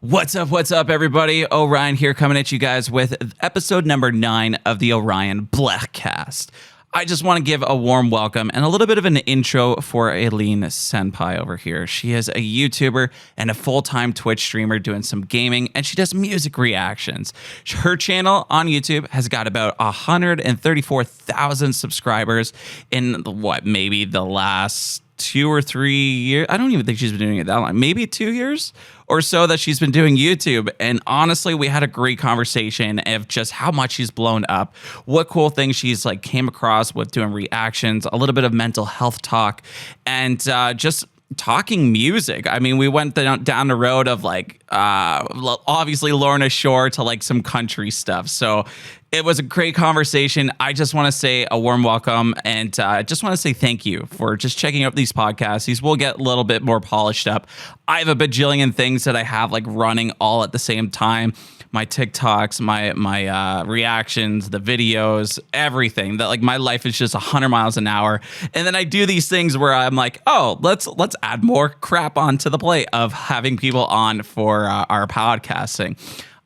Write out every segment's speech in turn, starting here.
What's up, everybody? Ohrion here coming at you guys with episode number 9 of the Ohrion Bleghcast. I just want to give a warm welcome and a little bit of an intro for Aileen Senpai over here. She is a YouTuber and a full-time Twitch streamer doing some gaming, and she does music reactions. Her channel on YouTube has got about 134,000 subscribers in maybe the last 2 or 3 years. I don't even think she's been doing it that long. Maybe 2 years or so that she's been doing YouTube. And honestly, we had a great conversation of just how much she's blown up, what cool things she's like came across with doing reactions, a little bit of mental health talk, and just talking music. I mean, we went down the road of like obviously Lorna Shore to like some country stuff. So it was a great conversation. I just want to say a warm welcome, and I just want to say thank you for just checking out these podcasts. These will get a little bit more polished up. I have a bajillion things that I have like running all at the same time. My TikToks, my reactions, the videos, everything. That like my life is just 100 miles an hour. And then I do these things where I'm like, oh, let's add more crap onto the plate of having people on for our podcasting.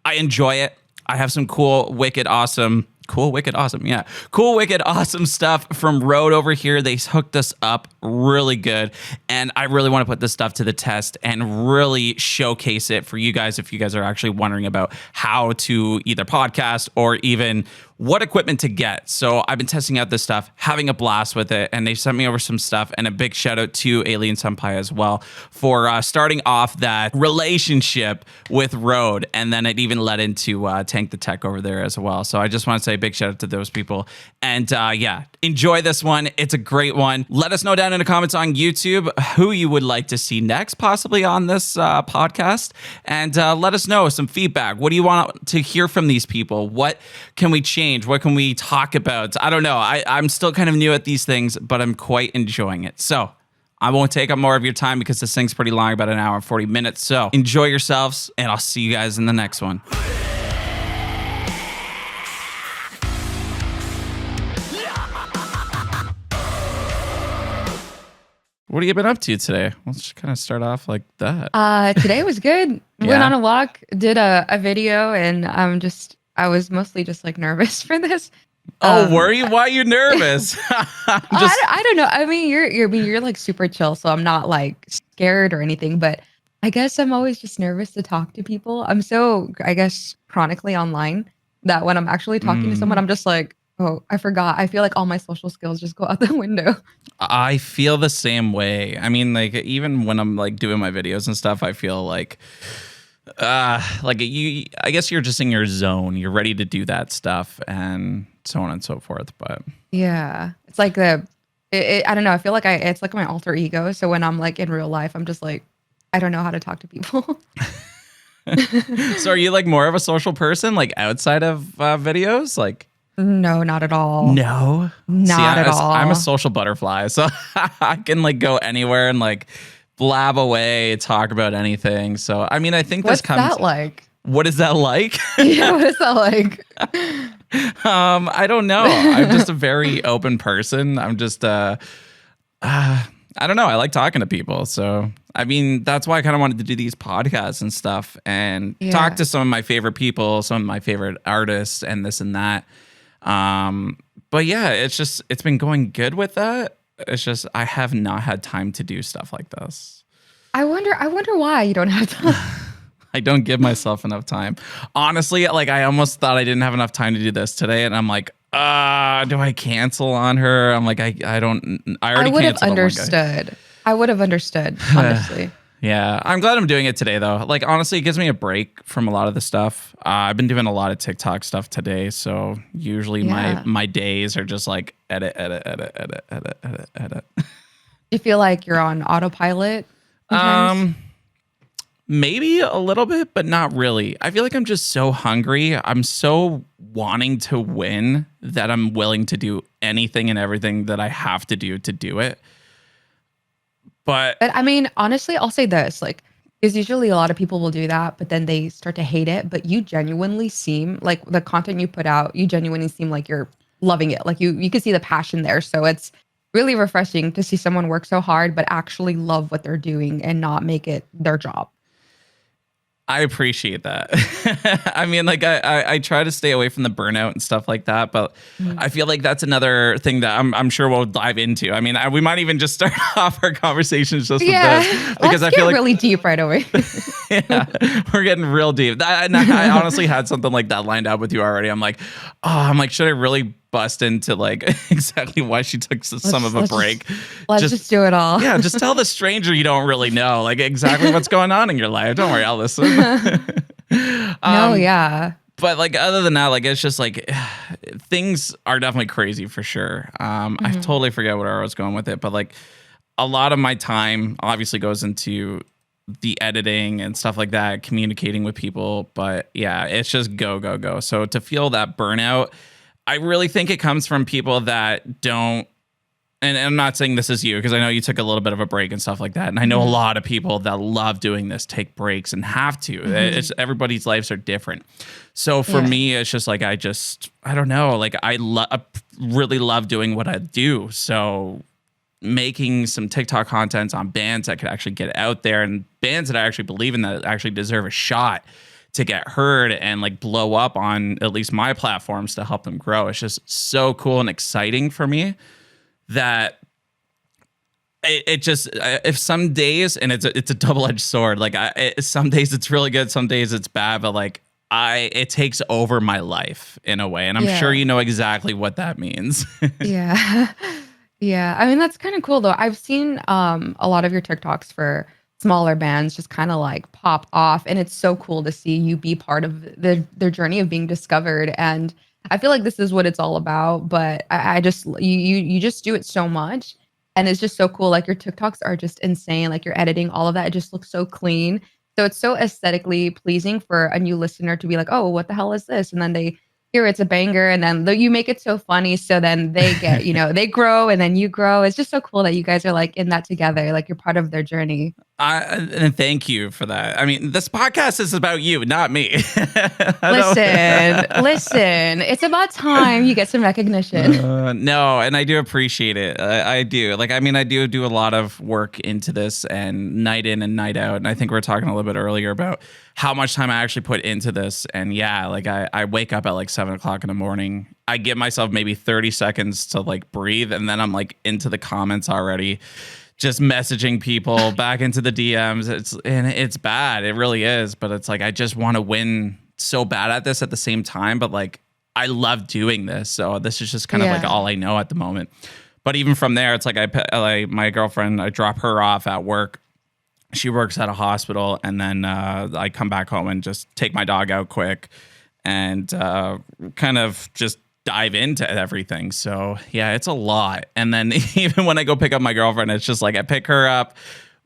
I enjoy it. I have some cool, wicked, awesome stuff from Rode over here. They hooked us up really good, and I really want to put this stuff to the test and really showcase it for you guys if you guys are actually wondering about how to either podcast or even what equipment to get. So I've been testing out this stuff, having a blast with it, and they sent me over some stuff, and a big shout out to Aileen Senpai as well for starting off that relationship with Rode, and then it even led into Tank the Tech over there as well. So I just want to say a big shout out to those people, and yeah, enjoy this one. It's a great one. Let us know down in the comments on YouTube who you would like to see next, possibly on this podcast, and let us know some feedback. What do you want to hear from these people? What can we change? What can we talk about? I don't know. I'm still kind of new at these things, but I'm quite enjoying it. So I won't take up more of your time because this thing's pretty long, about an hour and 40 minutes. So enjoy yourselves, and I'll see you guys in the next one. What have you been up to today? Let's just kind of start off like that. Today was good. Yeah. Went on a walk, did a video, and I was mostly just like nervous for this. Were you? Why are you nervous? I don't know. I mean, you're like super chill, so I'm not like scared or anything. But I guess I'm always just nervous to talk to people. I'm so, I guess, chronically online that when I'm actually talking to someone, I'm just like, oh, I forgot. I feel like all my social skills just go out the window. I feel the same way. I mean, like even when I'm like doing my videos and stuff, I feel like you, I guess you're just in your zone. You're ready to do that stuff and so on and so forth. But yeah, it's like I don't know. I feel like it's like my alter ego. So when I'm like in real life, I'm just like, I don't know how to talk to people. So are you like more of a social person, like outside of videos? Like, no, not at all. No, not at all. I'm a social butterfly, so I can like go anywhere and like blab away, talk about anything. So I mean, I think What's that like? What is that like? Yeah, what is that like? I don't know. I'm just a very open person. I'm just I don't know. I like talking to people. So I mean, that's why I kind of wanted to do these podcasts and stuff and talk to some of my favorite people, some of my favorite artists, and this and that. But yeah, it's been going good with that. It's just I have not had time to do stuff like this. I wonder why you don't have time. I don't give myself enough time. Honestly, like I almost thought I didn't have enough time to do this today, and I'm like, do I cancel on her? I'm like, I already would have canceled on one guy. understood. I would have understood, honestly. Yeah, I'm glad I'm doing it today, though. Like, honestly, it gives me a break from a lot of the stuff. I've been doing a lot of TikTok stuff today, so usually my days are just like edit. You feel like you're on autopilot? Sometimes? Maybe a little bit, but not really. I feel like I'm just so hungry. I'm so wanting to win that I'm willing to do anything and everything that I have to do it. But I mean, honestly, I'll say this, like, because usually a lot of people will do that, but then they start to hate it. But you genuinely seem like the content you put out, you genuinely seem like you're loving it. Like you can see the passion there. So it's really refreshing to see someone work so hard, but actually love what they're doing and not make it their job. I appreciate that. I mean, like I try to stay away from the burnout and stuff like that, but I feel like that's another thing that I'm sure we'll dive into. I mean, we might even just start off our conversations just with this because let's I get feel like really deep right away. yeah, we're getting real deep. I honestly had something like that lined up with you already. I'm like, should I really bust into like exactly why she took some of a break? Let's just do it all. Yeah, just tell the stranger you don't really know like exactly what's going on in your life. Don't worry, I'll listen. No, yeah. But like other than that, like it's just like things are definitely crazy for sure. I totally forget where I was going with it, but like a lot of my time obviously goes into the editing and stuff like that, communicating with people. But yeah, it's just go, go, go. So to feel that burnout, I really think it comes from people that don't, and I'm not saying this is you because I know you took a little bit of a break and stuff like that. And I know a lot of people that love doing this take breaks and have to. It's everybody's lives are different. So for me, it's just like I don't know. Like I really love doing what I do. So making some TikTok content on bands that could actually get out there and bands that I actually believe in that actually deserve a shot to get heard and like blow up on at least my platforms to help them grow. It's just so cool and exciting for me that it just, if some days, and it's a double-edged sword, like some days it's really good, some days it's bad, but like it takes over my life in a way. And I'm sure you know exactly what that means. Yeah. Yeah. I mean, that's kind of cool though. I've seen a lot of your TikToks for smaller bands just kind of like pop off. And it's so cool to see you be part of their journey of being discovered. And I feel like this is what it's all about. But I just, you just do it so much. And it's just so cool. Like your TikToks are just insane. Like your editing, all of that, it just looks so clean. So it's so aesthetically pleasing for a new listener to be like, oh, what the hell is this? And then they hear it's a banger, and then you make it so funny. So then they get, they grow, and then you grow. It's just so cool that you guys are like in that together. Like you're part of their journey. And thank you for that. I mean, this podcast is about you, not me. Listen, it's about time you get some recognition. No, and I do appreciate it. I do. Like, I mean, I do a lot of work into this and night in and night out. And I think we were talking a little bit earlier about how much time I actually put into this. And yeah, like I wake up at like 7:00 in the morning. I give myself maybe 30 seconds to like breathe. And then I'm like into the comments already, just messaging people back into the DMs. It's bad. It really is. But it's like, I just want to win so bad at this at the same time. But like, I love doing this. So this is just kind of like all I know at the moment. But even from there, it's like my girlfriend, I drop her off at work. She works at a hospital. And then I come back home and just take my dog out quick and kind of just dive into everything. So yeah, it's a lot. And then even when I go pick up my girlfriend, it's just like I pick her up,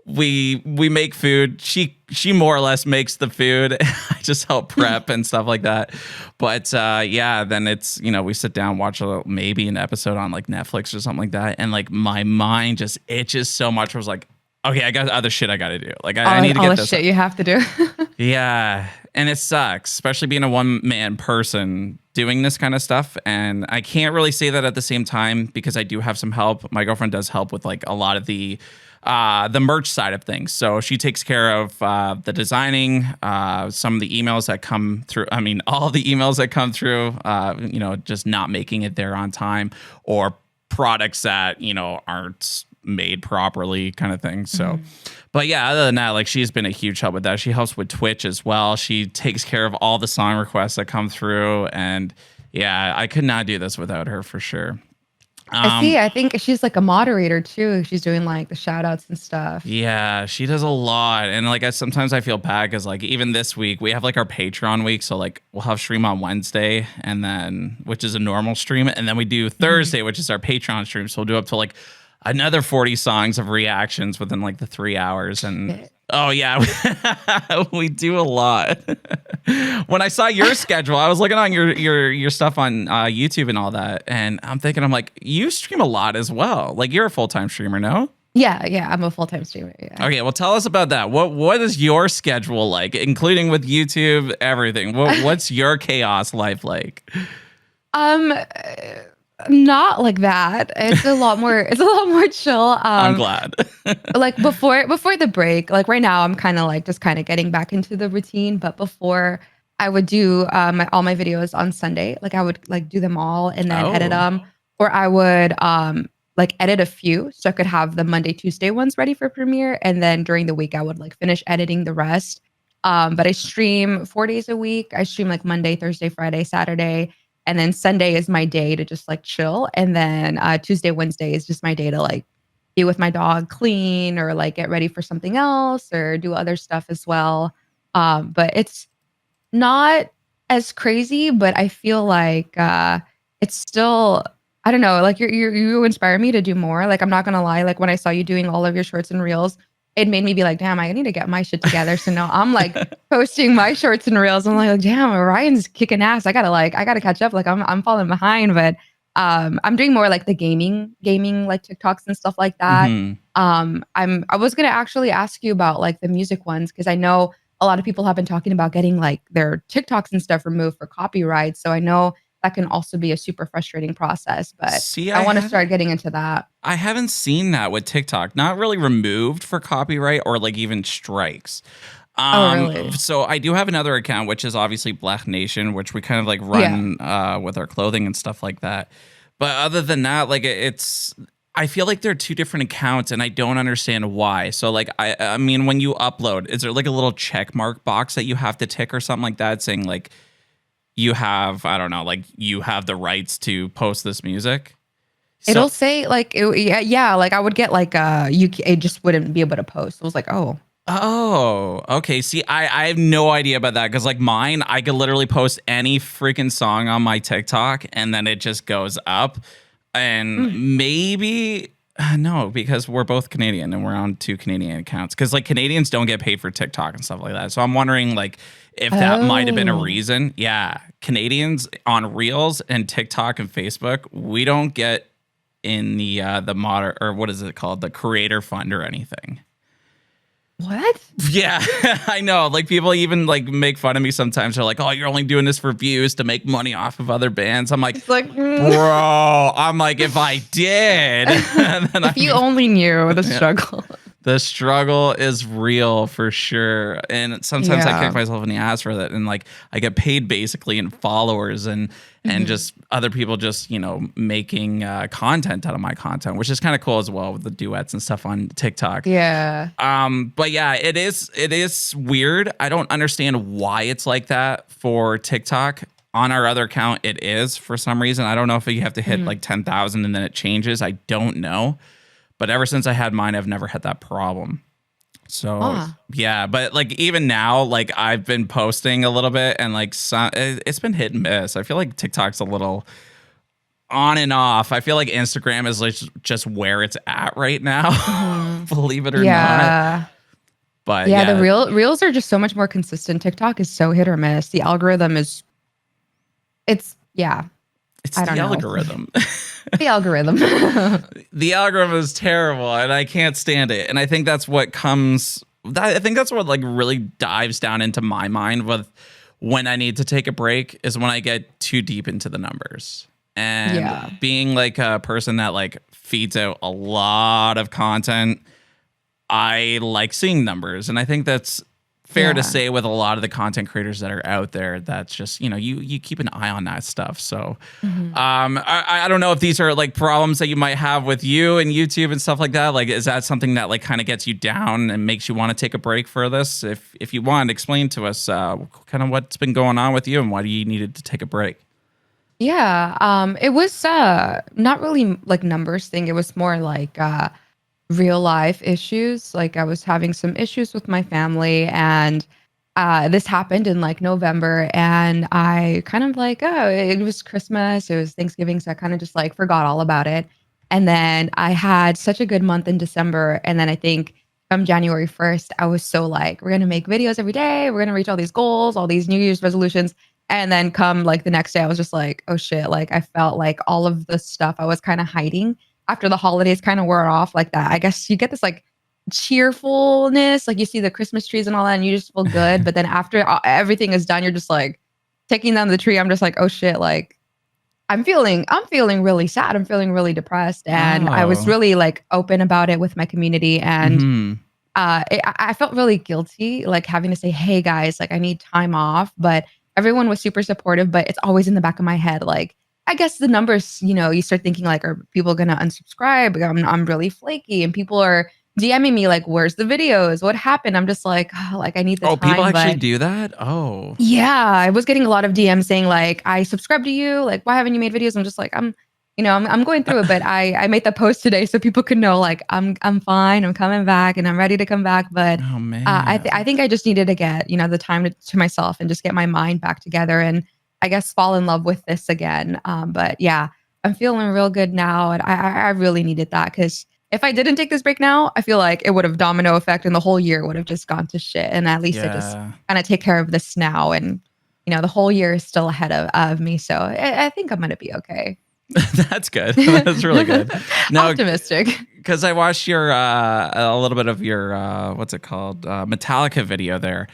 we make food. She more or less makes the food. I just help prep and stuff like that. But yeah, then it's, we sit down, watch maybe an episode on like Netflix or something like that. And like my mind just itches so much. I was like, okay, I got other shit I got to do. Like I need to get all this shit you have to do. Yeah. And it sucks, especially being a one-man person doing this kind of stuff. And I can't really say that at the same time because I do have some help. My girlfriend does help with like a lot of the merch side of things. So she takes care of the designing, some of the emails that come through. I mean, all the emails that come through, just not making it there on time or products that, aren't made properly kind of thing. So, but yeah, other than that, like she's been a huge help with that. She helps with Twitch as well. She takes care of all the song requests that come through. And yeah, I could not do this without her for sure. I think she's like a moderator too. She's doing like the shout outs and stuff. Yeah, she does a lot. And like sometimes I feel bad because like even this week we have like our Patreon week. So like we'll have stream on Wednesday and then which is a normal stream. And then we do Thursday, which is our Patreon stream. So we'll do up to like another 40 songs of reactions within like the 3 hours. And oh yeah, we do a lot. When I saw your schedule, I was looking on your stuff on YouTube and all that. And I'm like, you stream a lot as well. Like you're a full-time streamer, no? Yeah, I'm a full-time streamer. Yeah. Okay, well tell us about that. What is your schedule like, including with YouTube, everything? What's your chaos life like? Not like that. It's a lot more. It's a lot more chill. I'm glad. Like before the break, like right now I'm kind of like just kind of getting back into the routine, but before I would do all my videos on Sunday. Like I would like do them all and then edit Oh. them, or I would like edit a few so I could have the Monday Tuesday ones ready for premiere, and then during the week I would like finish editing the rest. But I stream 4 days a week. I stream like Monday, Thursday, Friday, Saturday, and then Sunday is my day to just like chill, and then Tuesday, Wednesday is just my day to like be with my dog, clean, or like get ready for something else, or do other stuff as well. But it's not as crazy, but I feel like it's still, I don't know, like you inspire me to do more. Like I'm not gonna lie, like when I saw you doing all of your shorts and reels, it made me be like, damn, I need to get my shit together. So now I'm like posting my shorts and reels. I'm like, damn, Orion's kicking ass. I gotta catch up. Like I'm falling behind, but I'm doing more like the gaming like TikToks and stuff like that. Hmm. I was gonna actually ask you about like the music ones because I know a lot of people have been talking about getting like their TikToks and stuff removed for copyright. So I know that can also be a super frustrating process, but See, I want to start getting into that. I haven't seen that with TikTok. Not really removed for copyright or like even strikes. Oh, really? So I do have another account, which is obviously BLEGH Nation, which we kind of like Yeah. run with our clothing and stuff like that. But other than that, like it's, I feel like they're two different accounts, and I don't understand why. So like I mean, when you upload, is there like a little check mark box that you have to tick or something like that, saying like you have, I don't know, like you have the rights to post this music? So It'll say like, yeah, yeah, like I would get like, it just wouldn't be able to post. It was like, oh, oh, okay. See, I have no idea about that because, like, mine, I could literally post any freaking song on my TikTok and then it just goes up. And mm, maybe, no, because we're both Canadian and we're on two Canadian accounts. Because, like, Canadians don't get paid for TikTok and stuff like that. So I'm wondering, like, if that might have been a oh, reason. Yeah. Canadians on Reels and TikTok and Facebook, we don't get in the moder, or what is it called? The creator fund or anything. what? Yeah, I know. Like people even like make fun of me sometimes. They're like, "Oh, you're only doing this for views to make money off of other bands." I'm like, It's like, "Bro," I'm like, if I did, then if I'd you be, only knew the yeah. struggle. The struggle is real for sure. And sometimes I kick Yeah. myself in the ass for that. And like I get paid basically in followers and Mhm. just other people just, making content out of my content, which is kind of cool as well with the duets and stuff on TikTok. Yeah. But yeah, it is weird. I don't understand why it's like that for TikTok. On our other account, it is for some reason. I don't know if you have to hit Mhm. like 10,000 and then it changes. I don't know. But ever since I had mine, I've never had that problem. So Ah. yeah, but like even now, like I've been posting a little bit and like it's been hit and miss. I feel like TikTok's a little on and off. I feel like Instagram is like just where it's at right now, Mhm. believe it or not. Yeah. But Yeah, the yeah, reels are just so much more consistent. TikTok is so hit or miss. The algorithm is yeah, it's I the don't know. algorithm. The algorithm. The algorithm is terrible and I can't stand it. And I think that's what comes I think that's what like really dives down into my mind with when I need to take a break is when I get too deep into the numbers. And Yeah. being like a person that like feeds out a lot of content, I like seeing numbers. And I think that's fair to Yeah. say with a lot of the content creators that are out there. That's just, you keep an eye on that stuff. So Mhm. I don't know if these are like problems that you might have with you and YouTube and stuff like that. Like, is that something that like kind of gets you down and makes you want to take a break for this? If you want, explain to us kind of what's been going on with you and why you needed to take a break. Yeah. It was not really like numbers thing. It was more like real life issues. Like I was having some issues with my family, and this happened in like November, and I kind of like, oh, it was Christmas, it was Thanksgiving, so I kind of just like forgot all about it. And then I had such a good month in December, and then I think come January 1st, I was so like, we're gonna make videos every day, we're gonna reach all these goals, all these New Year's resolutions. And then come like the next day, I was just like, oh shit, like I felt like all of the stuff I was kind of hiding after the holidays kind of wore off like that. I guess you get this like cheerfulness, like you see the Christmas trees and all that, and you just feel good. But then after everything is done, you're just like taking down the tree. I'm just like, oh shit, like I'm feeling really sad. I'm feeling really depressed, and I was Oh. really like open about it with my community, and Hmm. I felt really guilty, like having to say, "Hey guys, like I need time off," but everyone was super supportive. But it's always in the back of my head, like I guess the numbers, you start thinking like, are people gonna unsubscribe? I'm really flaky, and people are DMing me like, "Where's the videos? What happened?" I'm just like, oh, like I need the Oh, people time, actually but do that? Oh. yeah, I was getting a lot of DMs saying like, "I subscribed to you. Like, why haven't you made videos?" I'm just like, I'm going through it, but I made the post today so people could know like I'm fine. I'm coming back, and I'm ready to come back. But Oh, I man. think I just needed to get the time to myself and just get my mind back together, and I guess fall in love with this again. But yeah, I'm feeling real good now, and I really needed that because if I didn't take this break now, I feel like it would have domino effect, and the whole year would have just gone to shit. And at least I just Yeah. kind of take care of this now, and the whole year is still ahead of me. So I think I'm gonna be okay. That's good. That's really good. No, Optimistic. because I watched your a little bit of your what's it called Metallica video there,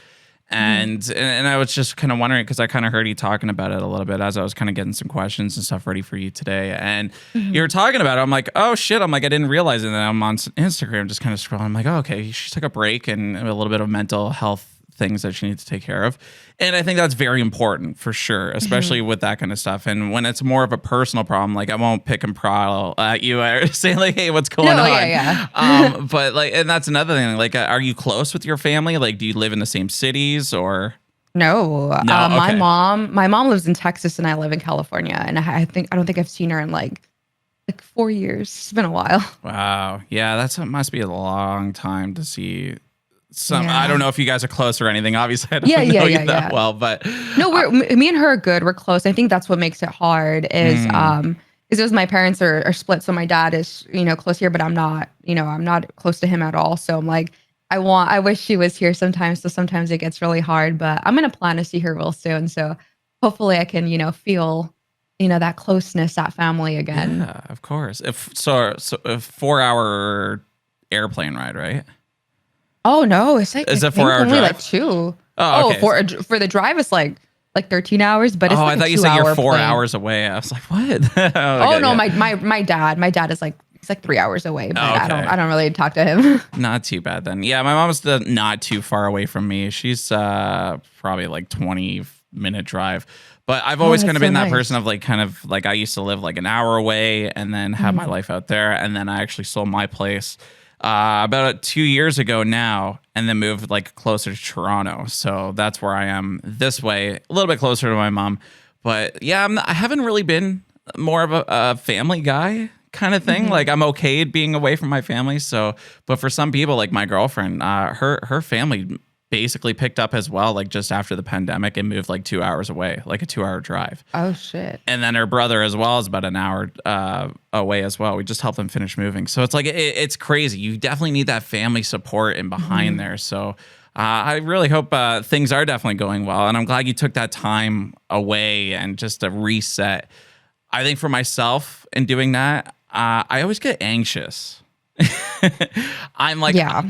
Mhm. and I was just kind of wondering because I kind of heard you talking about it a little bit as I was kind of getting some questions and stuff ready for you today, and you Mhm. were talking about it. I'm like, oh shit! I'm like, I didn't realize it. And then I'm on Instagram, just kind of scrolling. I'm like, oh, okay, she took a break and a little bit of mental health things that she needs to take care of. And I think that's very important for sure, especially Mhm. with that kind of stuff. And when it's more of a personal problem, like I won't pick and prowl at you or say like, "Hey, what's going No, on?" yeah, yeah. But like, and that's another thing. Like, are you close with your family? Like, do you live in the same cities or No, no? Okay. my mom lives in Texas and I live in California, and I don't think I've seen her in like 4 years. It's been a while. Wow. Yeah, that's must be a long time to see some. I don't Yeah. know if you guys are close or anything. Obviously, I Yeah, don't yeah, know you yeah, that yeah. well, but No, me and her are good. We're close. I think that's what makes it hard mm, is it was my parents are split. So my dad is, close here, but I'm not close to him at all. So I'm like, I wish she was here sometimes. So sometimes it gets really hard, but I'm going to plan to see her real soon. So hopefully I can, feel, that closeness, that family again. yeah, of course. If so a 4 hour airplane ride, right? Oh no, it's like, I Is it a four think hour only like drive? two. Oh, Oh, okay. for the drive, it's like 13 hours, but it's Oh, like I a thought you two said you're hour four plane. hours away. I was like, what? Oh, Oh okay, no, yeah. my dad is like he's like 3 hours away, but Oh, I okay. don't really talk to him. Not too bad then. Yeah, my mom's not too far away from me. She's probably like 20-minute drive. But I've Oh, always kind that's of so been that person nice. of like kind of like I used to live like an hour away and then have my Mhm. life out there. And then I actually sold my place about 2 years ago now and then moved like closer to Toronto. So that's where I am this way, a little bit closer to my mom. But yeah, I haven't really been more of a family guy kind of thing. Like Mhm. I'm okay being away from my family. So, but for some people, like my girlfriend, her family basically picked up as well, like just after the pandemic and moved like 2 hours away, like a 2 hour drive. Oh shit. And then her brother as well is about an hour away as well. We just helped them finish moving. So it's like it's crazy. You definitely need that family support and behind Mhm. there. So I really hope things are definitely going well. And I'm glad you took that time away and just a reset. I think for myself in doing that, I always get anxious. I'm like, Yeah.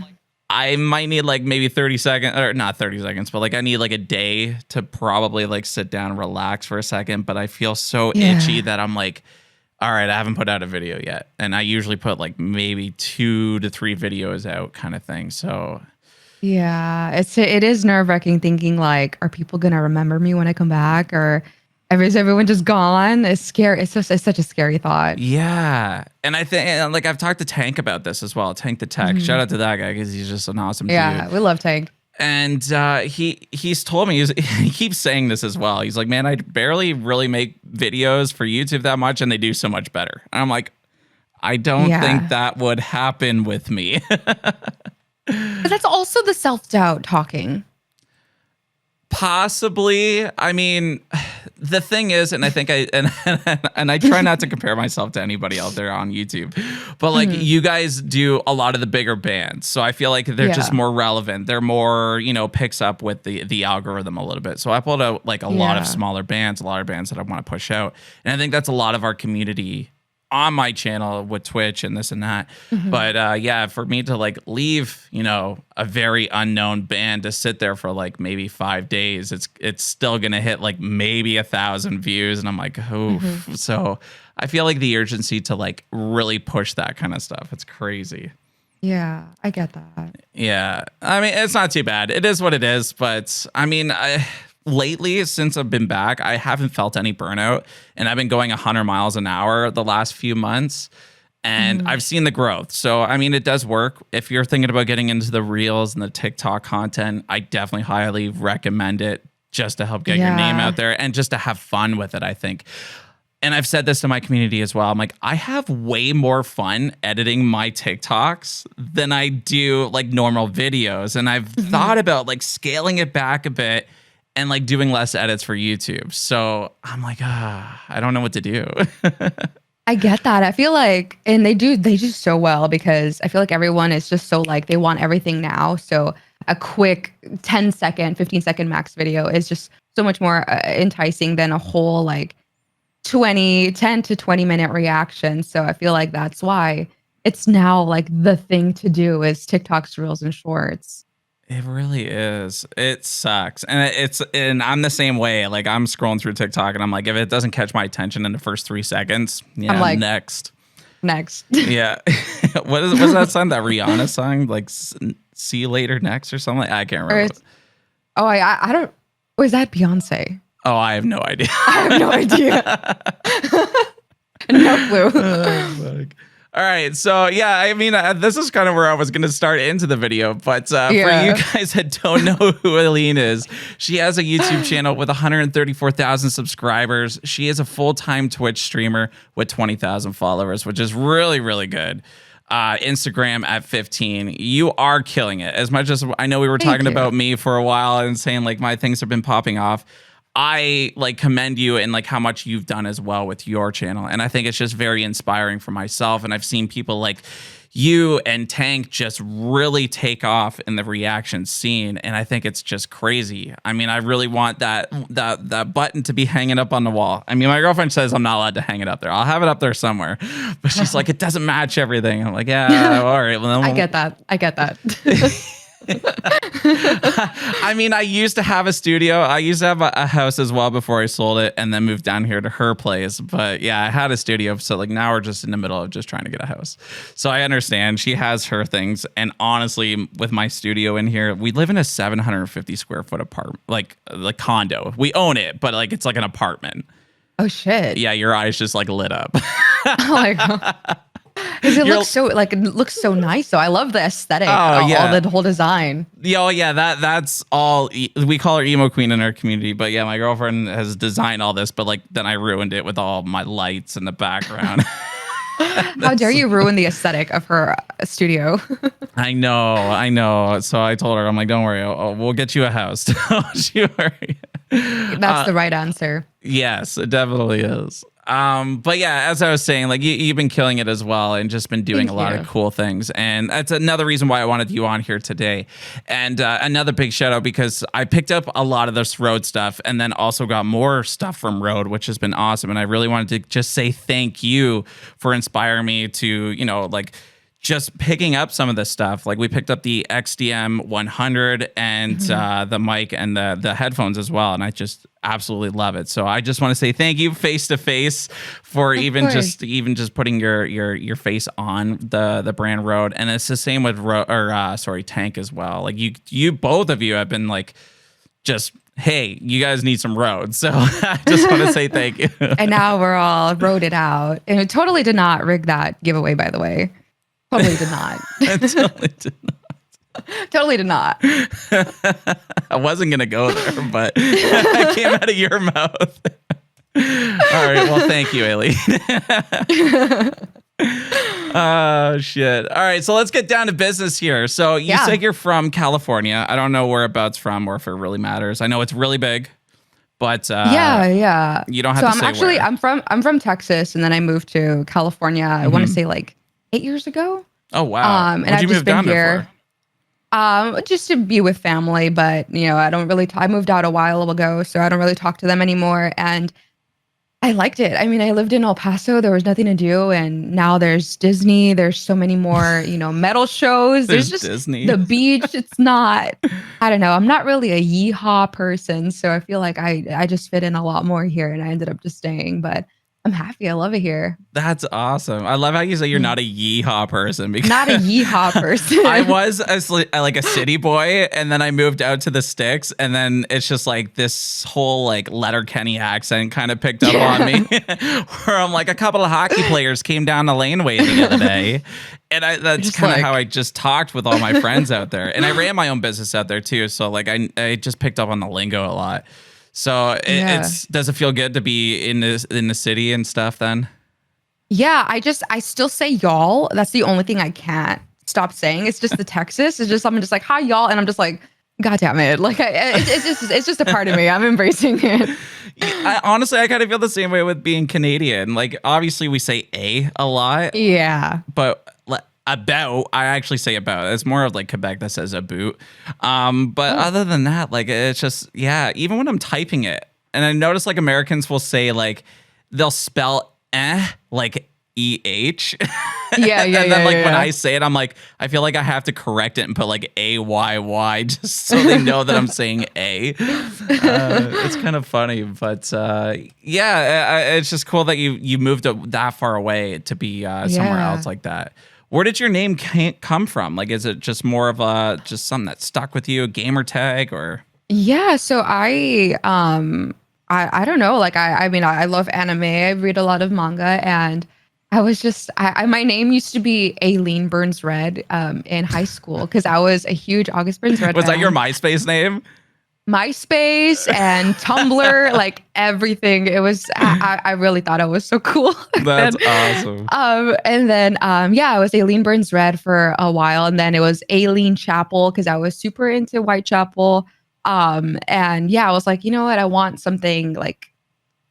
I might need like maybe 30 seconds or not 30 seconds, but like I need like a day to probably like sit down and relax for a second. But I feel so itchy Yeah. that I'm like, all right, I haven't put out a video yet. And I usually put like maybe 2 to 3 videos out kind of thing. So Yeah. It is nerve-wracking thinking like, are people gonna remember me when I come back? Or is everyone just gone? It's scary. It's such a scary thought. yeah. And I think like I've talked to Tank about this as well. Tank the Tech. Shout Mhm. out to that guy because he's just an awesome dude. Yeah, we love Tank. And he's told me he keeps saying this as well. He's like, man, I barely really make videos for YouTube that much, and they do so much better. And I'm like, I don't think Yeah. that would happen with me. But that's also the self-doubt talking. Possibly. I mean, the thing is, and I think and I try not to compare myself to anybody out there on YouTube, but like Mhm. you guys do a lot of the bigger bands, so I feel like they're just Yeah. more relevant. They're more, picks up with the algorithm a little bit. So I pulled out like a lot of Yeah. smaller bands, a lot of bands that I want to push out, and I think that's a lot of our community on my channel with Twitch and this and that. But yeah, for me to like leave, you know, a very unknown band to sit there for like maybe 5 days, it's still gonna hit like maybe 1,000 views, and I'm like, oof. So I feel like the urgency to like really push that kind of stuff. It's crazy. Yeah, I get that. Yeah, I mean, it's not too bad. It is what it is. But I mean, lately, since I've been back, I haven't felt any burnout, and I've been going 100 miles an hour the last few months, and I've seen the growth. So, I mean, it does work. If you're thinking about getting into the reels and the TikTok content, I definitely highly recommend it, just to help get your name out there and just to have fun with it, I think. And I've said this to my community as well. I'm like, I have way more fun editing my TikToks than I do like normal videos. And I've thought about like scaling it back a bit and like doing less edits for YouTube. So I'm like, I don't know what to do. I get that. I feel like, and they do so well, because I feel like everyone is just so like, they want everything now. So a quick 10-second, 15-second max video is just so much more enticing than a whole like 10 to 20 minute reaction. So I feel like that's why it's now like the thing to do is TikToks, Reels, and Shorts. It really is. It sucks. And I'm the same way. Like, I'm scrolling through TikTok and I'm like, if it doesn't catch my attention in the first 3 seconds, yeah, I'm like, next. Yeah. What's that song? That Rihanna song? Like, see you later next or something? I can't remember. I don't. Was that Beyonce? Oh, I have no idea. I have no idea. No clue. All right. So, yeah, I mean, this is kind of where I was going to start into the video. But for you guys that don't know who Aileen is, she has a YouTube channel with 134,000 subscribers. She is a full-time Twitch streamer with 20,000 followers, which is really, really good. Instagram at 15. You are killing it. As much as I know we were talking about me for a while and saying like my things have been popping off, I like commend you and like how much you've done as well with your channel. And I think it's just very inspiring for myself. And I've seen people like you and Tank just really take off in the reaction scene. And I think it's just crazy. I mean, I really want that button to be hanging up on the wall. I mean, my girlfriend says I'm not allowed to hang it up there. I'll have it up there somewhere. But she's like, it doesn't match everything. I'm like, yeah, all right. Well, then I get that. I mean, I used to have a studio. I used to have a house as well before I sold it and then moved down here to her place. But yeah, I had a studio. So like now we're just in the middle of just trying to get a house. So I understand she has her things. And honestly, with my studio in here, we live in a 750 square foot apartment, like condo. We own it, but like it's like an apartment. Oh, shit. Yeah, your eyes just like lit up. Oh my God. It looks so nice. So I love the aesthetic. All the whole design. Yeah, that's all. We call her emo queen in our community, but yeah, my girlfriend has designed all this, but like then I ruined it with all my lights in the background. How dare you ruin the aesthetic of her studio? I know. So I told her, I'm like, don't worry, we'll get you a house. Don't you worry. That's the right answer. Yes, it definitely is. But yeah, as I was saying, like you've been killing it as well and just been doing a lot of cool things. And that's another reason why I wanted you on here today. And another big shout out because I picked up a lot of this road stuff and then also got more stuff from road, which has been awesome. And I really wanted to just say thank you for inspiring me to, you know, like just picking up some of this stuff. Like we picked up the XDM 100 and the mic and the headphones as well. And I just absolutely love it. So I just want to say thank you face to face for even just putting your face on the brand Rode. And it's the same with Tank as well. Like you both of you have been like just, hey, you guys need some Rode. So I just want to say thank you. And now we're all Roded out. And it totally did not rig that giveaway, by the way. Totally did not. Totally did not. I wasn't going to go there, but it came out of your mouth. All right. Well, thank you, Aileen. Oh, shit. All right. So let's get down to business here. So you said you're from California. I don't know whereabouts from or if it really matters. I know it's really big. But yeah. You don't have to say actually, where. I'm from Texas, and then I moved to California. I want to say like 8 years ago. Oh wow! And I've just been here, just to be with family. But you know, I don't really. I moved out a while ago, so I don't really talk to them anymore. And I liked it. I mean, I lived in El Paso. There was nothing to do, and now there's Disney. There's so many more, metal shows. There's There's just Disney. the beach. It's not. I don't know. I'm not really a yeehaw person, so I feel like I just fit in a lot more here, and I ended up just staying. But I'm happy. I love it here. That's awesome. I love how you say you're not a yeehaw person because Not a yeehaw person. I was like a city boy, and then I moved out to the sticks, and then it's just like this whole like Letterkenny accent kind of picked up on me, where I'm like, a couple of hockey players came down the laneway the other day, and that's kind of how I just talked with all my friends out there, and I ran my own business out there too, so like I just picked up on the lingo a lot. So does it feel good to be in the city and stuff then? Yeah, I still say y'all. That's the only thing I can't stop saying. It's just the Texas. It's just I'm just like, hi y'all, and I'm just like, God damn it! Like it's just a part of me. I'm embracing it. Honestly, I kind of feel the same way with being Canadian. Like obviously we say a lot. Yeah. But about, I actually say about. It's more of like Quebec that says about. But other than that, like it's just even when I'm typing it, and I notice like Americans will say like they'll spell like EH. Yeah, and then when I say it, I'm like, I feel like I have to correct it and put like AYY just so they know that I'm saying A. It's kind of funny, but it's just cool that you moved that far away to be somewhere else like that. Where did your name come from? Like, is it just more of just something that stuck with you, a gamer tag, or? Yeah, so I don't know. Like I mean, I love anime. I read a lot of manga, and I was just my name used to be Aileen Burns Red in high school because I was a huge August Burns Red Was fan. that your MySpace name? MySpace and Tumblr, like everything. It was I really thought I was so cool. That's awesome. And then I was Aileen Burns Red for a while, and then it was Aileen Chapel because I was super into Whitechapel. And I was like, you know what, I want something like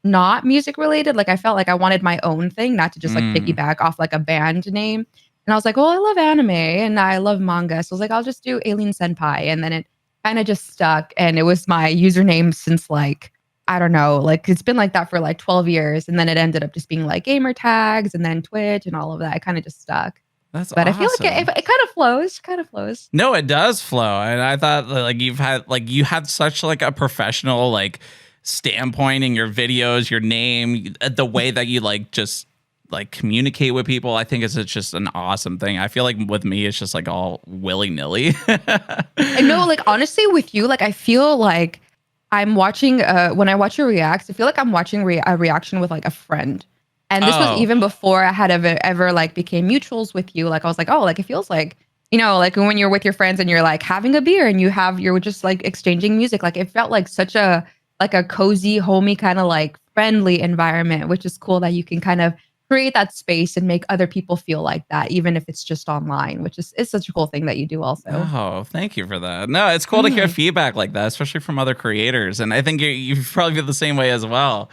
not music related. Like I felt like I wanted my own thing, not to just like piggyback off like a band name. And I was like, well, I love anime and I love manga. So I was like, I'll just do Aileen Senpai. And then it kind of just stuck. And it was my username since like, I don't know, like it's been like that for like 12 years. And then it ended up just being like gamer tags and then Twitch and all of that. It kind of just stuck. But awesome. I feel like it kind of flows. No, it does flow. And I thought like you had such like a professional like standpoint in your videos, your name, the way that you like just like communicate with people. I think it's just an awesome thing. I feel like with me, it's just like all willy-nilly. I know, like honestly with you, like I feel like I'm watching, when I watch your reacts, I feel like I'm watching a reaction with like a friend. And this was even before I had ever like became mutuals with you. Like I was like, oh, like it feels like, like when you're with your friends and you're like having a beer and you're just like exchanging music. Like it felt like such a cozy, homey kind of like friendly environment, which is cool that you can kind of create that space and make other people feel like that, even if it's just online, which is such a cool thing that you do also. Oh, thank you for that. No, it's cool to hear feedback like that, especially from other creators. And I think you probably feel the same way as well.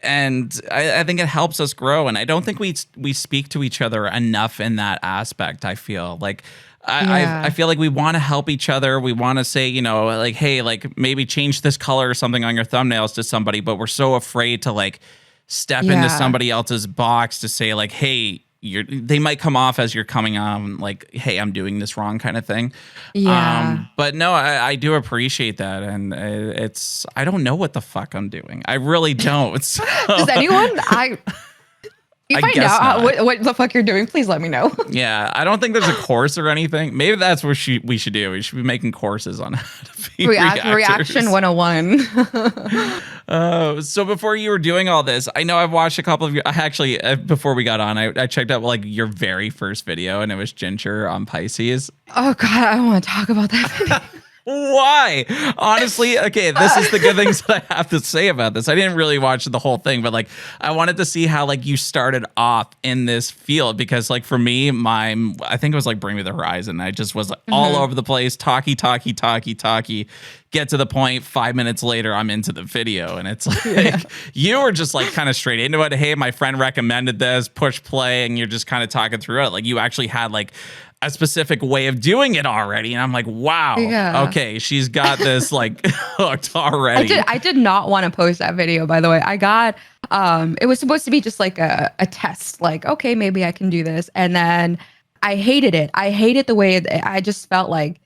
And I think it helps us grow. And I don't think we speak to each other enough in that aspect, I feel. Like, I feel like we want to help each other. We want to say, like, hey, like maybe change this color or something on your thumbnails to somebody, but we're so afraid to like step into somebody else's box to say like, hey, they might come off as you're coming on like, hey, I'm doing this wrong kind of thing. Yeah. But no, I do appreciate that. And I don't know what the fuck I'm doing. I really don't. So. Does anyone? You find out what the fuck you're doing, please let me know. Yeah, I don't think there's a course or anything. Maybe that's what we should do. We should be making courses on how to be Reaction 101. So before you were doing all this, I know I've watched a couple of your. Actually, before we got on, I checked out like your very first video, and it was Ginger on Pisces. Oh God, I don't want to talk about that video. Why? Honestly, okay, this is the good things that I have to say about this. I didn't really watch the whole thing, but like I wanted to see how like you started off in this field because like for me, I think it was like Bring Me the Horizon. I just was like all over the place, talky. Get to the point, 5 minutes later, I'm into the video. And it's like you were just like kind of straight into it. Hey, my friend recommended this, push play, and you're just kind of talking through it. Like you actually had like a specific way of doing it already. And I'm like, wow, okay, she's got this like hooked already. I did not want to post that video, by the way. I got It was supposed to be just like a test, like, okay, maybe I can do this. And then I hated it. I hated the way I just felt like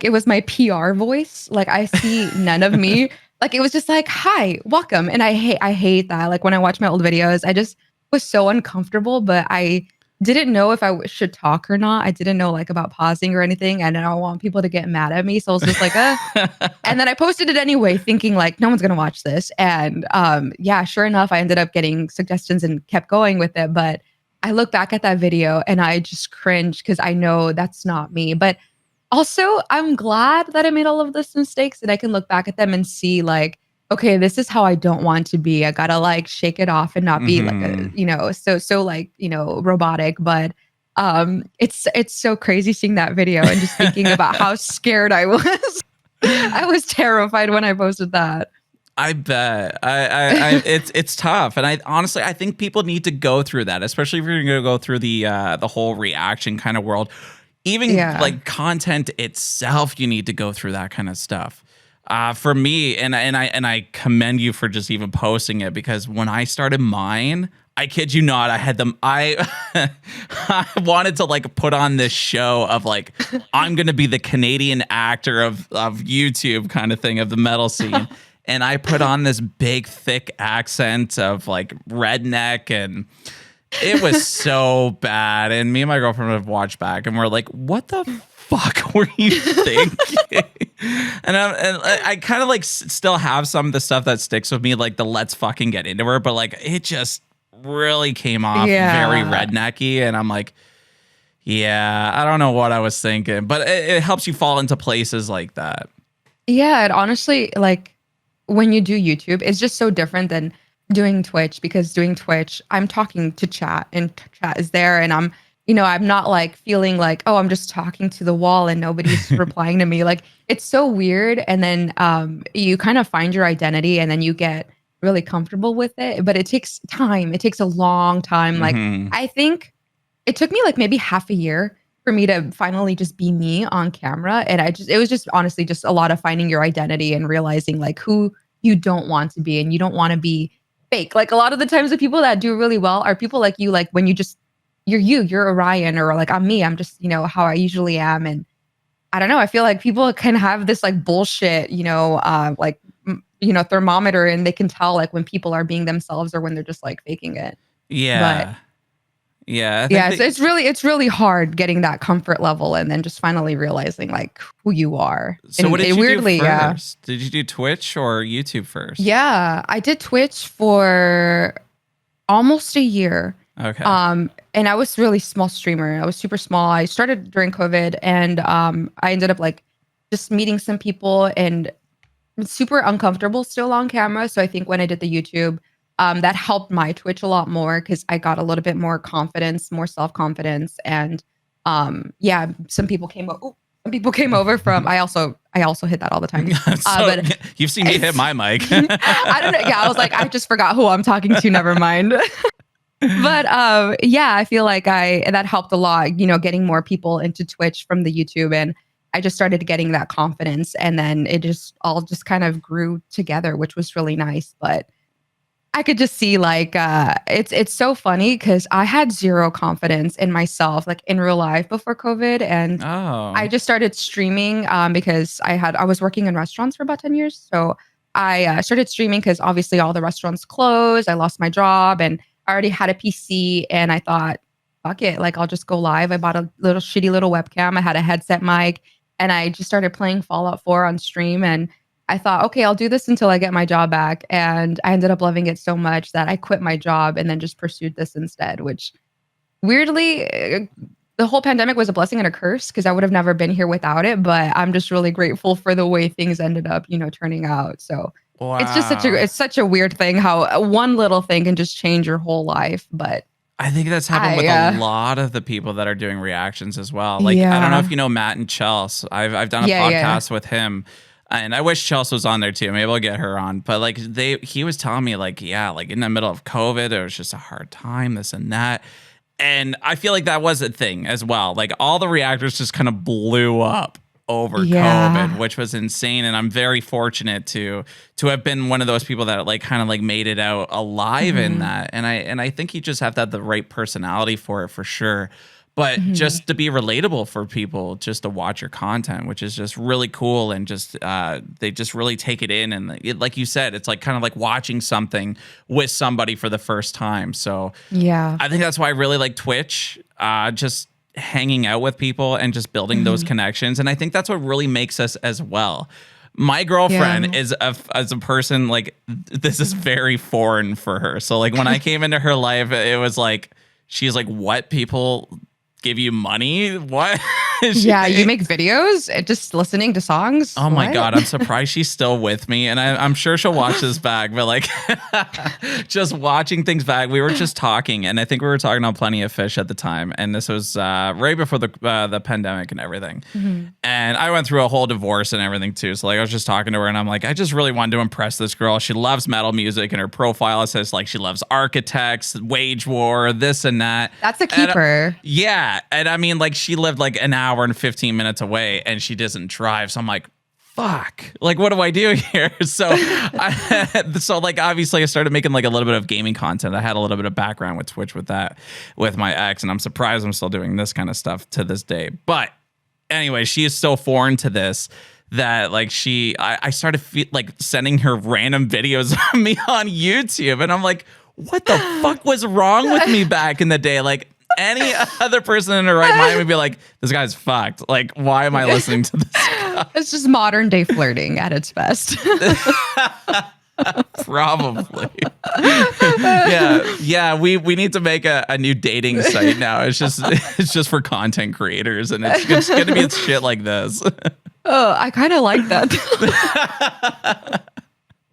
it was my PR voice. Like I see none of me. Like it was just like, "Hi, welcome." And I hate that. Like when I watch my old videos, I just was so uncomfortable, but I didn't know if should talk or not. I didn't know like about pausing or anything, and I don't want people to get mad at me. So I was just like, and then I posted it anyway, thinking like no one's gonna watch this. And yeah, sure enough, I ended up getting suggestions and kept going with it. But I look back at that video and I just cringe because I know that's not me. But also, I'm glad that I made all of those mistakes and I can look back at them and see like, okay, this is how I don't want to be. I gotta like shake it off and not be like a, Mhm. so like, robotic. But it's so crazy seeing that video and just thinking about how scared I was. I was terrified when I posted that. I bet. It's tough, and I honestly I think people need to go through that, especially if you're going to go through the whole reaction kind of world. Even Yeah. like content itself, you need to go through that kind of stuff. For me, and I commend you for just even posting it because when I started mine, I kid you not, I had them. I I wanted to like put on this show of like I'm gonna be the Canadian actor of YouTube kind of thing of the metal scene. And I put on this big, thick accent of like redneck, and it was so bad. And me and my girlfriend have watched back, and we're like, "What the fuck were you thinking?" And I kind of like still have some of the stuff that sticks with me, like the "let's fucking get into her," but like it just really came off very Yeah. rednecky, and I'm like, yeah, I don't know what I was thinking, but it helps you fall into places like that. Yeah, and honestly, like when you do YouTube, it's just so different than doing Twitch because doing Twitch, I'm talking to chat and chat is there and I'm not like feeling like, oh, I'm just talking to the wall and nobody's replying to me. Like it's so weird. And then you kind of find your identity and then you get really comfortable with it. But it takes time. It takes a long time. Like Hmm. I think it took me like maybe half a year for me to finally just be me on camera. And it was just honestly just a lot of finding your identity and realizing like who you don't want to be and you don't want to be fake. Like a lot of the times the people that do really well are people like you, like when you're Orion or like I'm me, I'm just, how I usually am. And I don't know, I feel like people can have this like bullshit, thermometer and they can tell like when people are being themselves or when they're just like faking it. But Yeah. Yeah, I think yeah, that so it's really hard getting that comfort level and then just finally realizing like who you are. So what And did it you do weirdly, yeah. first? Did you do Twitch or YouTube first? Yeah, I did Twitch for almost a year. Okay. And I was really small streamer. I was super small. I started during COVID and I ended up like just meeting some people and super uncomfortable still on camera. So I think when I did the YouTube, that helped my Twitch a lot more because I got a little bit more confidence, more self confidence, and yeah, some people came over from. I also hit that all the time, So but you've seen me hit my mic. I don't know. Yeah, I was like, I just forgot who I'm talking to. Never mind. But yeah, I feel like that helped a lot, getting more people into Twitch from the YouTube and I just started getting that confidence and then it just all just kind of grew together, which was really nice. But I could just see like it's so funny because I had zero confidence in myself, like in real life before COVID. And I Oh. just started streaming because I was working in restaurants for about 10 years. So I started streaming because obviously all the restaurants closed. I lost my job and I already had a PC and I thought, fuck it, like I'll just go live. I bought a little shitty little webcam. I had a headset mic and I just started playing Fallout 4 on stream and I thought, okay, I'll do this until I get my job back. And I ended up loving it so much that I quit my job and then just pursued this instead, which weirdly, the whole pandemic was a blessing and a curse because I would have never been here without it. But I'm just really grateful for the way things ended up, turning out. So it's just Wow. it's such a weird thing how one little thing can just change your whole life. But I think that's happened I, with a lot of the people that are doing reactions as well. Like I don't know if yeah, you know Matt and Chels. I've done a yeah. podcast with him, and I wish Chels was on there too. Maybe I'll get her on. But like he was telling me like yeah, like in the middle of COVID, it was just a hard time, this and that. And I feel like that was a thing as well. Like all the reactors just kind of blew up over Yeah. COVID, which was insane. And I'm very fortunate to have been one of those people that like kind of like made it out alive in that. And I think you just have to have the right personality for it for sure. But just to be relatable for people, just to watch your content, which is just really cool, and just they just really take it in, and like you said, it's like kind of like watching something with somebody for the first time. So Yeah. I think that's why I really like Twitch, just hanging out with people and just building those connections, and I think that's what really makes us as well. My girlfriend is as a person, like this is very foreign for her. So like when I came into her life, it was like she's like, "What, people give you money? What?" Yeah, you make videos just listening to songs? Oh my What? God, I'm surprised she's still with me. And I'm sure she'll watch this back, but like just watching things back, we were just talking, and I think we were talking on Plenty of Fish at the time. And this was right before the pandemic and everything. And I went through a whole divorce and everything too. So like I was just talking to her, and I'm like, I just really wanted to impress this girl. She loves metal music, and her profile says like she loves Architects, Wage War, this and that. That's a keeper. Yeah. And I mean, like, she lived like an hour and 15 minutes away, and she doesn't drive. So I'm like, fuck, like, what do I do here? So like, obviously I started making like a little bit of gaming content. I had a little bit of background with Twitch with that, with my ex, and I'm surprised I'm still doing this kind of stuff to this day. But anyway, she is so foreign to this that like I started like sending her random videos of me on YouTube, and I'm like, what the fuck was wrong with me back in the day? Like, any other person in her right mind would be like, this guy's fucked. Like, why am I listening to this guy? It's just modern day flirting at its best. Probably. Yeah. We need to make a new dating site now. It's just for content creators, and it's gonna be shit like this. Oh, I kind of like that.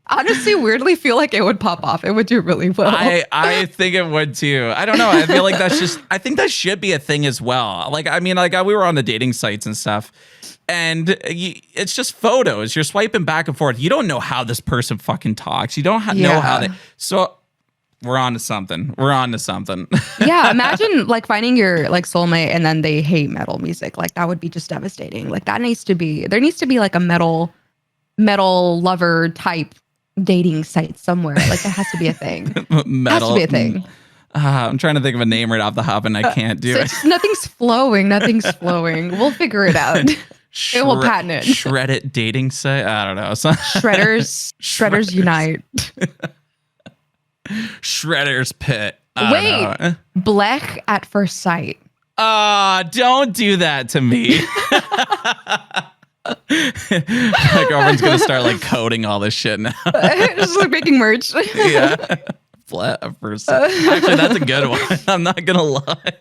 Honestly, weirdly feel like it would pop off. It would do really well. I think it would too. I don't know. I feel like I think that should be a thing as well. Like, I mean, like we were on the dating sites and stuff, and it's just photos. You're swiping back and forth. You don't know how this person fucking talks. You don't know how they. So we're on to something. Yeah, imagine like finding your like soulmate, and then they hate metal music. Like that would be just devastating. Like there needs to be like a metal lover type dating site somewhere. Like that has to be a thing. Metal. Has to be a thing. I'm trying to think of a name right off the hop, and I can't do it. Nothing's flowing. We'll figure it out. And we'll patent it. Shred it dating site. I don't know. Shredders unite. Shredder's pit. Wait, Blegh at first sight. Don't do that to me. My girlfriend's gonna start like coding all this shit now. Just like making merch. Yeah. Flat at first sight. Actually, that's a good one. I'm not gonna lie.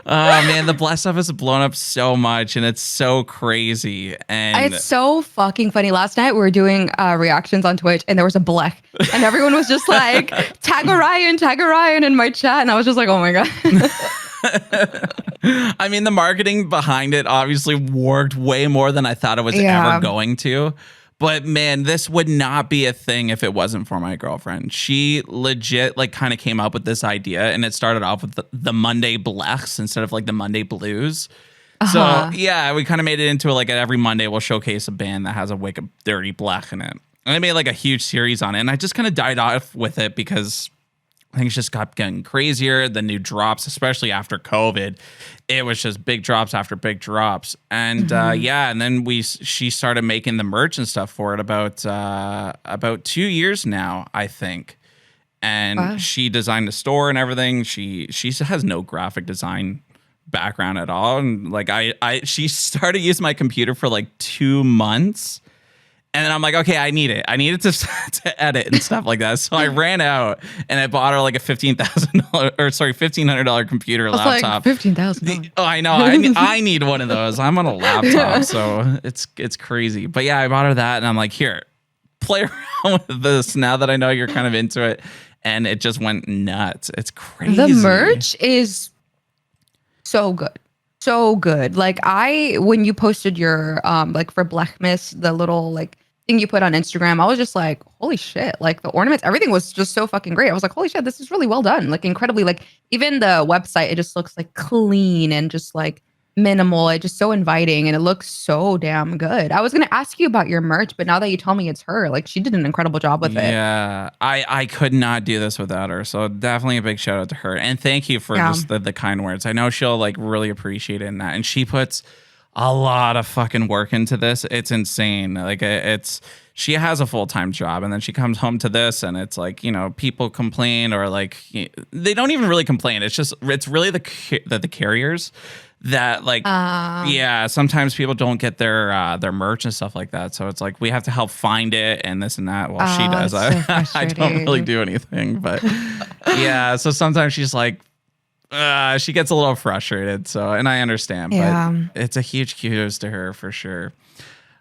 Oh man, the Bless stuff has blown up so much, and it's so crazy. And it's so fucking funny. Last night we were doing reactions on Twitch, and there was a Blegh, and everyone was just like, tag Orion in my chat, and I was just like, oh my God. I mean, the marketing behind it obviously worked way more than I thought it was ever going to. But man, this would not be a thing if it wasn't for my girlfriend. She legit like kind of came up with this idea, and it started off with the Monday Bleghs instead of like the Monday Blues. So yeah, we kind of made it into like every Monday we'll showcase a band that has a wicked dirty Blegh in it. And I made like a huge series on it, and I just kind of died off with it because things just kept getting crazier. The new drops, especially after COVID, it was just big drops after big drops. And and then she started making the merch and stuff for it about 2 years now, I think. And she designed the store and everything. She has no graphic design background at all. And like she started using my computer for like 2 months. And then I'm like, okay, I need it. I need it to edit and stuff like that. So I ran out and I bought her like a $1,500 computer laptop. Like $15,000. Oh, I know. I need one of those. I'm on a laptop, so it's crazy. But yeah, I bought her that, and I'm like, here, play around with this now that I know you're kind of into it. And it just went nuts. It's crazy. The merch is so good. So good. Like when you posted your like for Blechmas, the little like thing you put on Instagram, I was just like, holy shit. Like the ornaments, everything was just so fucking great. I was like, holy shit, this is really well done. Like incredibly, like even the website, it just looks like clean and just like minimal. It's just so inviting and it looks so damn good. I was gonna ask you about your merch, but now that you tell me it's her, like she did an incredible job with it. Yeah, I could not do this without her. So definitely a big shout out to her. And thank you for Yeah. just the kind words. I know she'll like really appreciate it in that. And she puts a lot of fucking work into this. It's insane. Like it's she has a full-time job and then she comes home to this and it's like, people complain or like they don't even really complain. It's really the carriers that like yeah, sometimes people don't get their merch and stuff like that, so it's like we have to help find it and this and that while she does. I don't really do anything, but yeah, so sometimes she's like she gets a little frustrated, so and I understand, but it's a huge kudos to her for sure.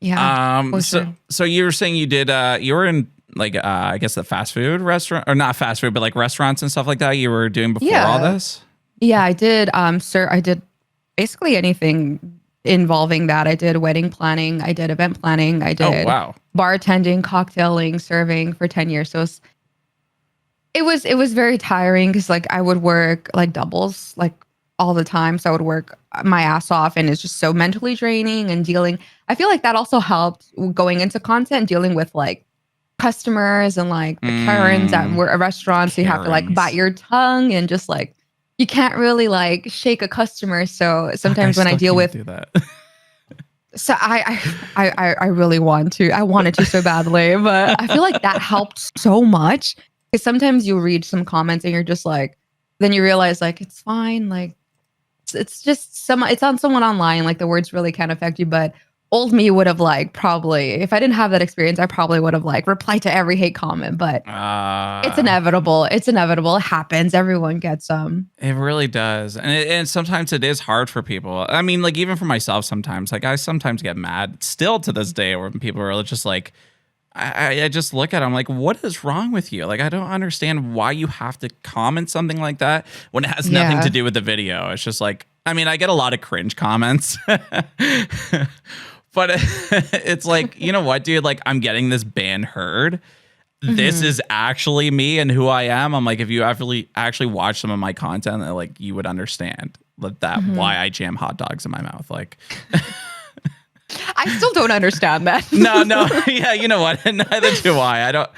So you were saying you did you were in like I guess the fast food restaurant, or not fast food but like restaurants and stuff like that you were doing before all this? Yeah, I did. I did basically anything involving that. I did wedding planning, I did event planning, I did bartending, cocktailing, serving for 10 years. So it was very tiring because like I would work like doubles like all the time. So I would work my ass off and it's just so mentally draining and dealing. I feel like that also helped going into content, dealing with like customers and like the Karens at restaurants. So you have to like bite your tongue and just like you can't really like shake a customer. So sometimes when I deal with that. So I really want to. I wanted to so badly, but I feel like that helped so much. Because sometimes you read some comments and you're just like, then you realize like it's fine, like it's just it's on someone online. Like the words really can't affect you, but old me would have like probably, if I didn't have that experience, I probably would have like replied to every hate comment. But it's inevitable. It's inevitable. It happens. Everyone gets them. It really does, and sometimes it is hard for people. I mean, like even for myself, sometimes like I sometimes get mad still to this day when people are just like. I just look at them like, what is wrong with you? Like, I don't understand why you have to comment something like that when it has nothing to do with the video. It's just like, I mean, I get a lot of cringe comments, but it's like, you know what, dude? Like, I'm getting this ban heard. This is actually me and who I am. I'm like, if you actually watch some of my content, like, you would understand that why I jam hot dogs in my mouth. Like. I still don't understand that. No. Yeah, you know what? Neither do I. I don't.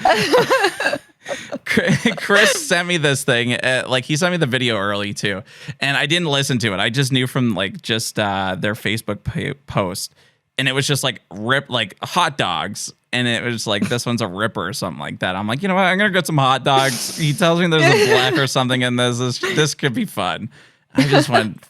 Chris sent me this thing. Like he sent me the video early too, and I didn't listen to it. I just knew from like just their Facebook post, and it was just like rip like hot dogs, and it was like this one's a ripper or something like that. I'm like, you know what? I'm gonna get some hot dogs. He tells me there's a black or something in this. This could be fun. I just went.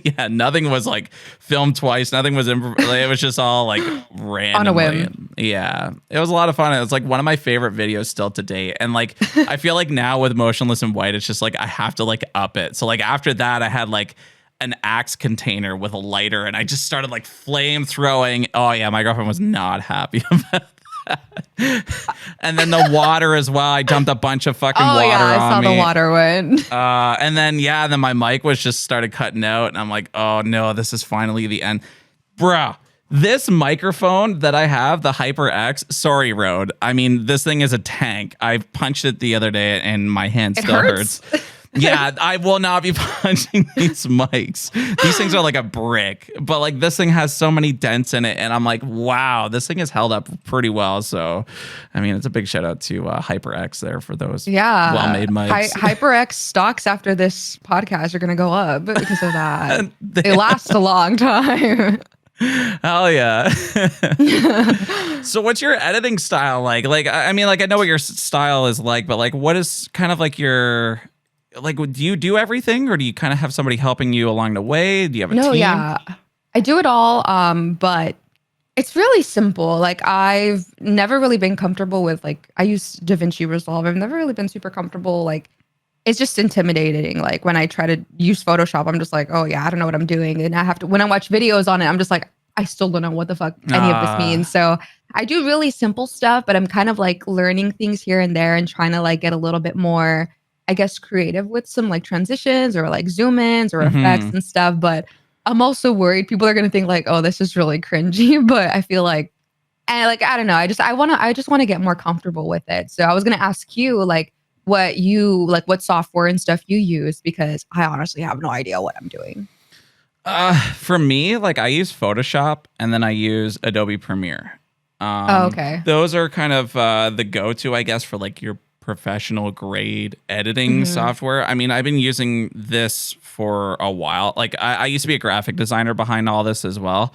Yeah, nothing was like filmed twice. Nothing was it was just all like randomly. On a whim. Yeah, it was a lot of fun. It was like one of my favorite videos still to date. And like I feel like now with Motionless in White, it's just like I have to like up it. So like after that, I had like an Axe container with a lighter, and I just started like flame throwing. Oh yeah, my girlfriend was not happy about that. And then the water as well. I dumped a bunch of fucking water on me. I saw the water one. And then my mic was just started cutting out, and I'm like, oh no, this is finally the end, bruh. This microphone that I have, the HyperX, sorry, Rode. I mean, this thing is a tank. I punched it the other day, and my hand still hurts. Yeah, I will not be punching these mics. These things are like a brick, but like this thing has so many dents in it, and I'm like, wow, this thing has held up pretty well. So, I mean, it's a big shout out to HyperX there for those well-made mics. HyperX stocks after this podcast are going to go up because of that. They last a long time. Hell yeah. So what's your editing style like? Like, I mean, like I know what your style is like, but like what is kind of like your... Like, do you do everything, or do you kind of have somebody helping you along the way? Do you have a team? No, yeah, I do it all. But it's really simple. Like, I've never really been comfortable with like I use DaVinci Resolve. I've never really been super comfortable. Like, it's just intimidating. Like when I try to use Photoshop, I'm just like, oh yeah, I don't know what I'm doing, and I have to. When I watch videos on it, I'm just like, I still don't know what the fuck any of this means. So I do really simple stuff, but I'm kind of like learning things here and there and trying to like get a little bit more, I guess, creative with some like transitions or like zoom ins or effects and stuff. But I'm also worried people are going to think like, oh, this is really cringy. But I feel like, and like, I don't know. I just want to get more comfortable with it. So I was going to ask you like what software and stuff you use, because I honestly have no idea what I'm doing. For me, like I use Photoshop and then I use Adobe Premiere. Oh, okay. Those are kind of the go-to, I guess, for like your professional grade editing Hmm. software. I mean, I've been using this for a while. Like I used to be a graphic designer behind all this as well.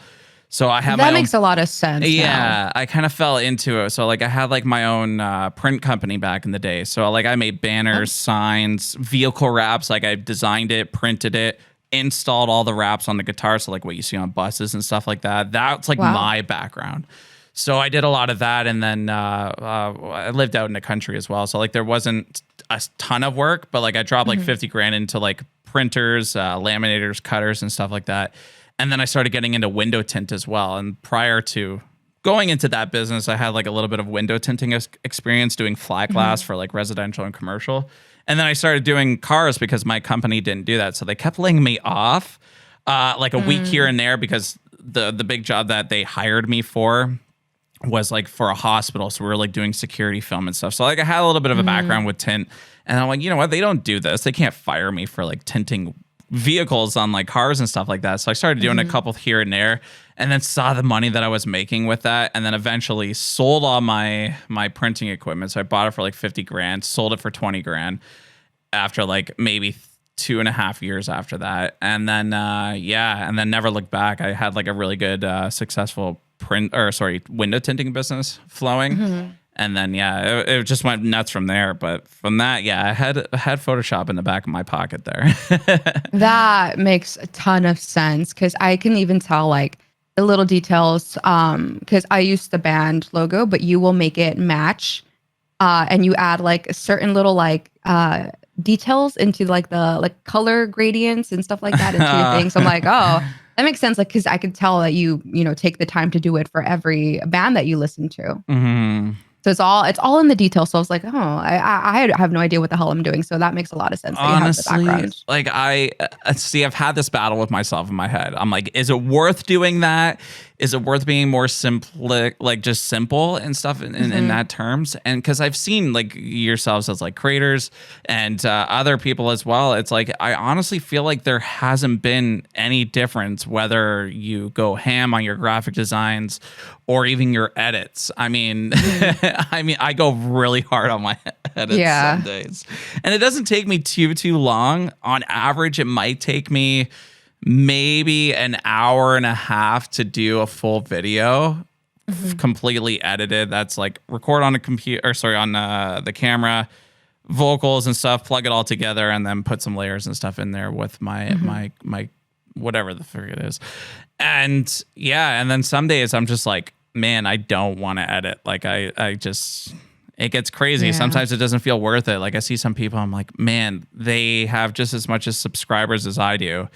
So I have my That own. makes a lot of sense now. Yeah, I kind of fell into it. So like I had like my own print company back in the day. So like I made Oh, banners, signs, vehicle wraps. Like I designed it, printed it, installed all the wraps on the guitar. So like what you see on buses and stuff like that. That's like wow. my background. So I did a lot of that, and then I lived out in the country as well. So like there wasn't a ton of work, but like I dropped like Hmm. 50 grand into like printers, laminators, cutters, and stuff like that. And then I started getting into window tint as well. And prior to going into that business, I had like a little bit of window tinting experience doing flat glass Hmm. for like residential and commercial. And then I started doing cars because my company didn't do that. So they kept laying me off like a week here Mm. and there because the big job that they hired me for was like for a hospital. So we were like doing security film and stuff. So like I had a little bit of a background Mm. with tint. And I'm like, you know what? They don't do this. They can't fire me for like tinting vehicles on like cars and stuff like that. So I started doing a Hmm. couple here and there and then saw the money that I was making with that and then eventually sold all my printing equipment. So I bought it for like 50 grand, sold it for 20 grand after like maybe 2.5 years after that. And then and then never looked back. I had like a really good successful window tinting business flowing. Hmm. And then it just went nuts from there. But from that, I had Photoshop in the back of my pocket there. That makes a ton of sense because I can even tell like the little details. Because I use the band logo, but you will make it match, and you add like a certain little like details into like the like color gradients and stuff like that into your thing. So I'm like, oh, that makes sense. Like, because I could tell that you know take the time to do it for every band that you listen to. Mhm. So it's all in the details. So I was like, oh, I have no idea what the hell I'm doing. So that makes a lot of sense that you have the Honestly, background. like I see, I've had this battle with myself in my head. I'm like, is it worth doing that? Is it worth being more simple, like just simple and stuff in Hmm. that terms? And because I've seen like yourselves as like creators and other people as well, it's like I honestly feel like there hasn't been any difference whether you go ham on your graphic designs or even your edits. I mean, Hmm. I go really hard on my edits some Yeah. days, and it doesn't take me too long. On average, it might take me maybe an hour and a half to do a full video Hmm. completely edited. That's like record on a computer, or sorry, on the camera, vocals and stuff, plug it all together, and then put some layers and stuff in there with my Hmm. my whatever the frig it is. And and then some days I'm just like, man, I don't want to edit. Like I just it gets crazy. Yeah. Sometimes it doesn't feel worth it. Like I see some people, I'm like, man, they have just as much as subscribers as I do.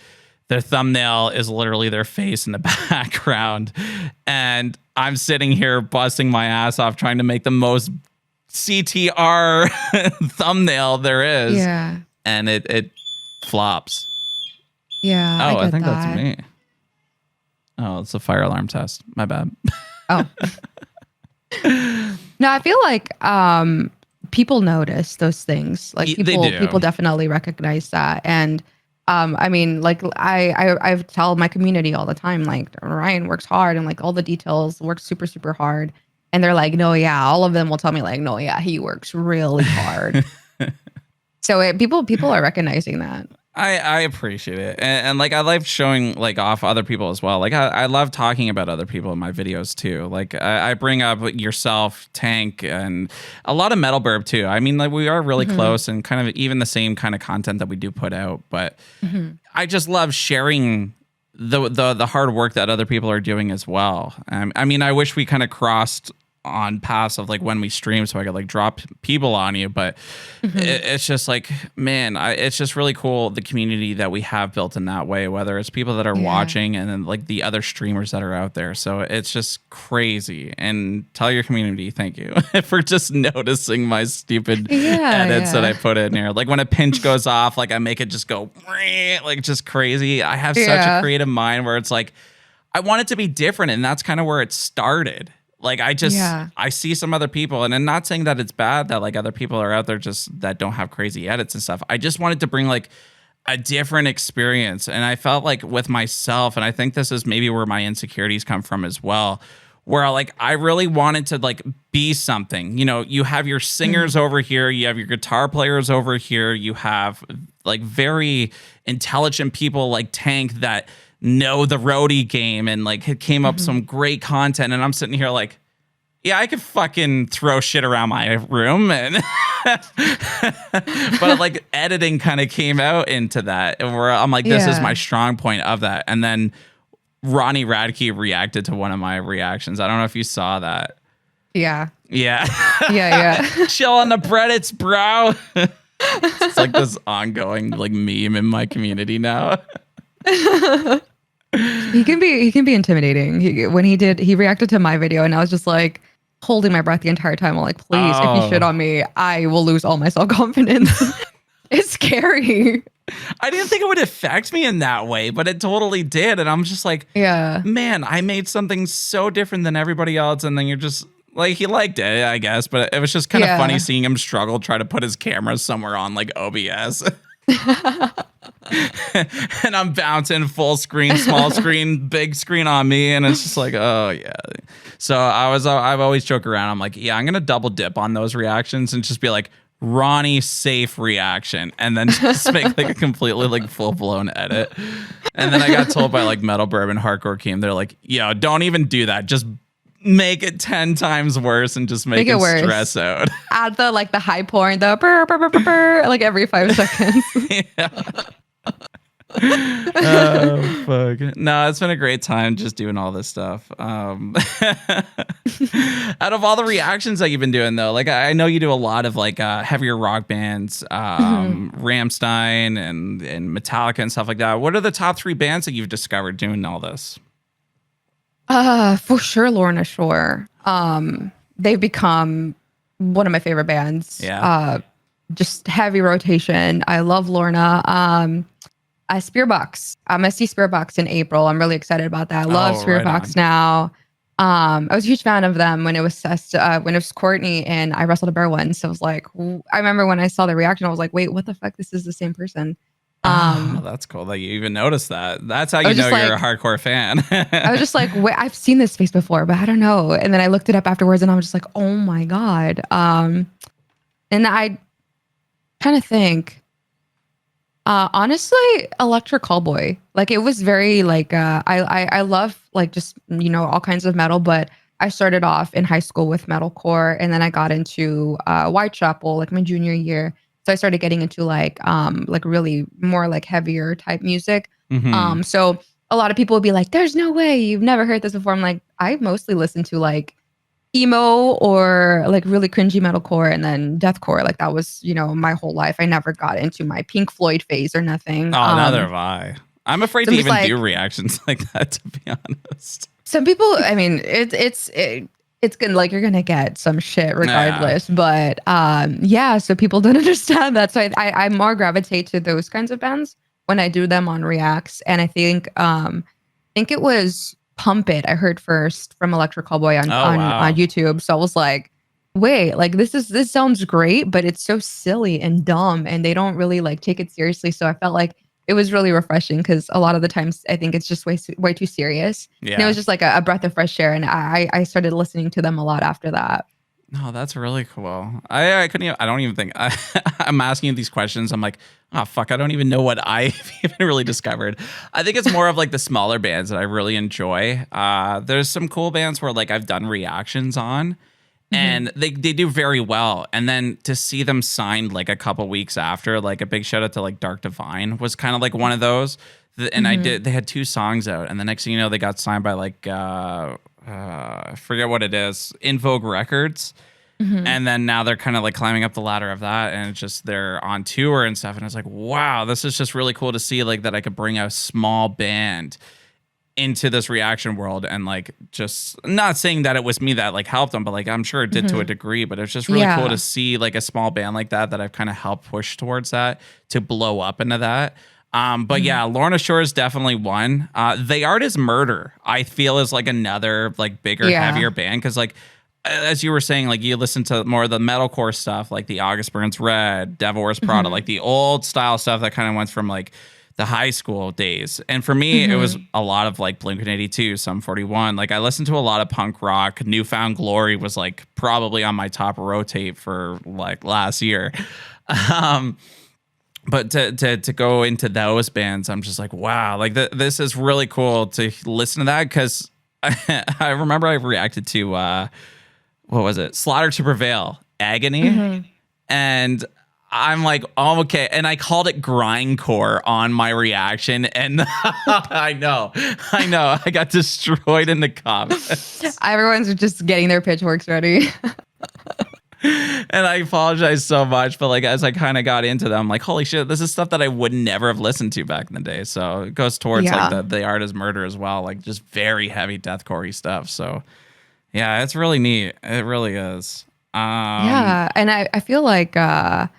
Their thumbnail is literally their face in the background. And I'm sitting here busting my ass off trying to make the most CTR thumbnail there is. Yeah. And it flops. Yeah. I Oh, I get think that's that. me. Oh, it's a fire alarm test. My bad. Oh. No, I feel like people notice those things. Like They people do. definitely recognize that. And I mean, like I tell my community all the time, like Ryan works hard and like all the details works super, super hard. And they're like, no, yeah, all of them will tell me like, no, yeah, he works really hard. So people are recognizing that. I appreciate it. And like I love showing like off other people as well. Like I love talking about other people in my videos too. Like I bring up yourself, Tank, and a lot of Metal Burb too. I mean, like we are really Hmm. close and kind of even the same kind of content that we do put out. But Hmm. I just love sharing the hard work that other people are doing as well. I mean, I wish we kind of crossed on paths of like when we stream so I could like drop people on you, but Hmm. it's just like, man, it's just really cool the community that we have built in that way, whether it's people that are Yeah. watching and then like the other streamers that are out there. So it's just crazy. And tell your community thank you for just noticing my stupid Yeah. edits that I Yeah. put in here. Like when a pinch goes off, like I make it just go like just crazy. I have such a Yeah. creative mind where it's like I want it to be different, and that's kind of where it started. Like Yeah. I see some other people, and I'm not saying that it's bad that like other people are out there just that don't have crazy edits and stuff. I just wanted to bring like a different experience. And I felt like with myself, and I think this is maybe where my insecurities come from as well, where like I really wanted to like be something. You know, you have your singers over here, you have your guitar players over here, you have like very intelligent people like Tank that know the roadie game and like came up some great content, and I'm sitting here like, yeah, I could fucking throw shit around my room, and but like editing kind of came out into that, where I'm like, this is my strong point of that. And then Ronnie Radke reacted to one of my reactions. I don't know if you saw that. Yeah. Yeah. Yeah. Chill on the Reddits, bro. It's like this ongoing like meme in my community now. He can be intimidating. He reacted to my video, and I was just like holding my breath the entire time. I'm like, please, if you shit on me, I will lose all my self-confidence. It's scary. I didn't think it would affect me in that way, but it totally did. And I'm just like, man, I made something so different than everybody else. And then you're just like, he liked it, I guess. But it was just kind of funny seeing him struggle, try to put his camera somewhere on like OBS. And I'm bouncing full screen, small screen, big screen on me. And it's just like, oh, yeah. So I've always joke around. I'm like, yeah, I'm going to double dip on those reactions and just be like, Ronnie safe reaction, and then just make like a completely like full blown edit. And then I got told by like Metal Bourbon Hardcore Team, they're like, yo, don't even do that. Just make it 10 times worse and just make it worse. Stress out. Add the like the high porn, the burr, burr, burr, burr, burr, like every 5 seconds. Oh fuck. No, it's been a great time just doing all this stuff. Out of all the reactions that you've been doing though, like I know you do a lot of like heavier rock bands, Rammstein and Metallica and stuff like that. What are the top 3 bands that you've discovered doing all this? For sure, Lorna Shore. They've become one of my favorite bands. Just heavy rotation. I love Lorna. Spearbox. I'm gonna see Spearbox in April. I'm really excited about that. I love Spearbox now. I was a huge fan of them when it was Courtney and I Wrestled a Bear one. So I was like, I remember when I saw the reaction, I was like, wait, what the fuck? This is the same person. That's cool that you even noticed that. That's how you know you're a hardcore fan. I was just like, wait, I've seen this face before, but I don't know. And then I looked it up afterwards, and I was just like, oh my god. And I kind of think. Honestly, Electric Callboy. Like it was very like I love like just all kinds of metal, but I started off in high school with metalcore, and then I got into Whitechapel like my junior year. So I started getting into like really more like heavier type music. So a lot of people would be like, "There's no way you've never heard this before." I'm like, I mostly listen to like emo or like really cringy metalcore, and then deathcore. Like that was my whole life. I never got into my Pink Floyd phase or nothing. Oh, neither have I. I'm afraid to even do reactions like that, to be honest. Some people, I mean, it's gonna like you're gonna get some shit regardless. But so people don't understand that. So I more gravitate to those kinds of bands when I do them on reacts. And I think it was Pump It I heard first from Electric Callboy on YouTube. So I was like, wait, like this sounds great, but it's so silly and dumb, and they don't really like take it seriously. So I felt like it was really refreshing, because a lot of the times I think it's just way too serious. Yeah. And it was just like a breath of fresh air, and I started listening to them a lot after that. No, that's really cool. I don't even think I'm asking you these questions. I'm like, oh fuck, I don't even know what I've even really discovered. I think it's more of like the smaller bands that I really enjoy. There's some cool bands where like I've done reactions on, and they do very well. And then to see them signed like a couple weeks after, like a big shout out to like Dark Divine was kind of like one of those. And they had 2 songs out, and the next thing you know, they got signed by like I forget what it is, In Vogue Records. And then now they're kind of like climbing up the ladder of that, and it's just they're on tour and stuff. And it's like, wow, this is just really cool to see, like that I could bring a small band into this reaction world, and like just not saying that it was me that like helped them, but like I'm sure it did to a degree. But it's just really cool to see like a small band like that I've kind of helped push towards that to blow up into that. But yeah, Lorna Shore is definitely one. The Art is Murder, I feel, is like another like bigger, heavier band, because like as you were saying, like you listen to more of the metalcore stuff, like the August Burns Red, Devil Wears Prada, like the old style stuff that kind of went from like the high school days. And for me, it was a lot of like Blink-182, Sum 41. Like I listened to a lot of punk rock. Newfound Glory was like probably on my top rotate for like last year. But to go into those bands, I'm just like, wow, like this is really cool to listen to that, because I remember I reacted to what was it? Slaughter to Prevail, Agony, and I'm like, oh, okay, and I called it grindcore on my reaction, and I know, I got destroyed in the comments. Everyone's just getting their pitchforks ready. And I apologize so much, but like as I kind of got into them, I'm like, holy shit, this is stuff that I would never have listened to back in the day. So it goes towards like the Art is Murder as well, like just very heavy deathcore-y stuff. So yeah, it's really neat. It really is. Yeah, and I feel like a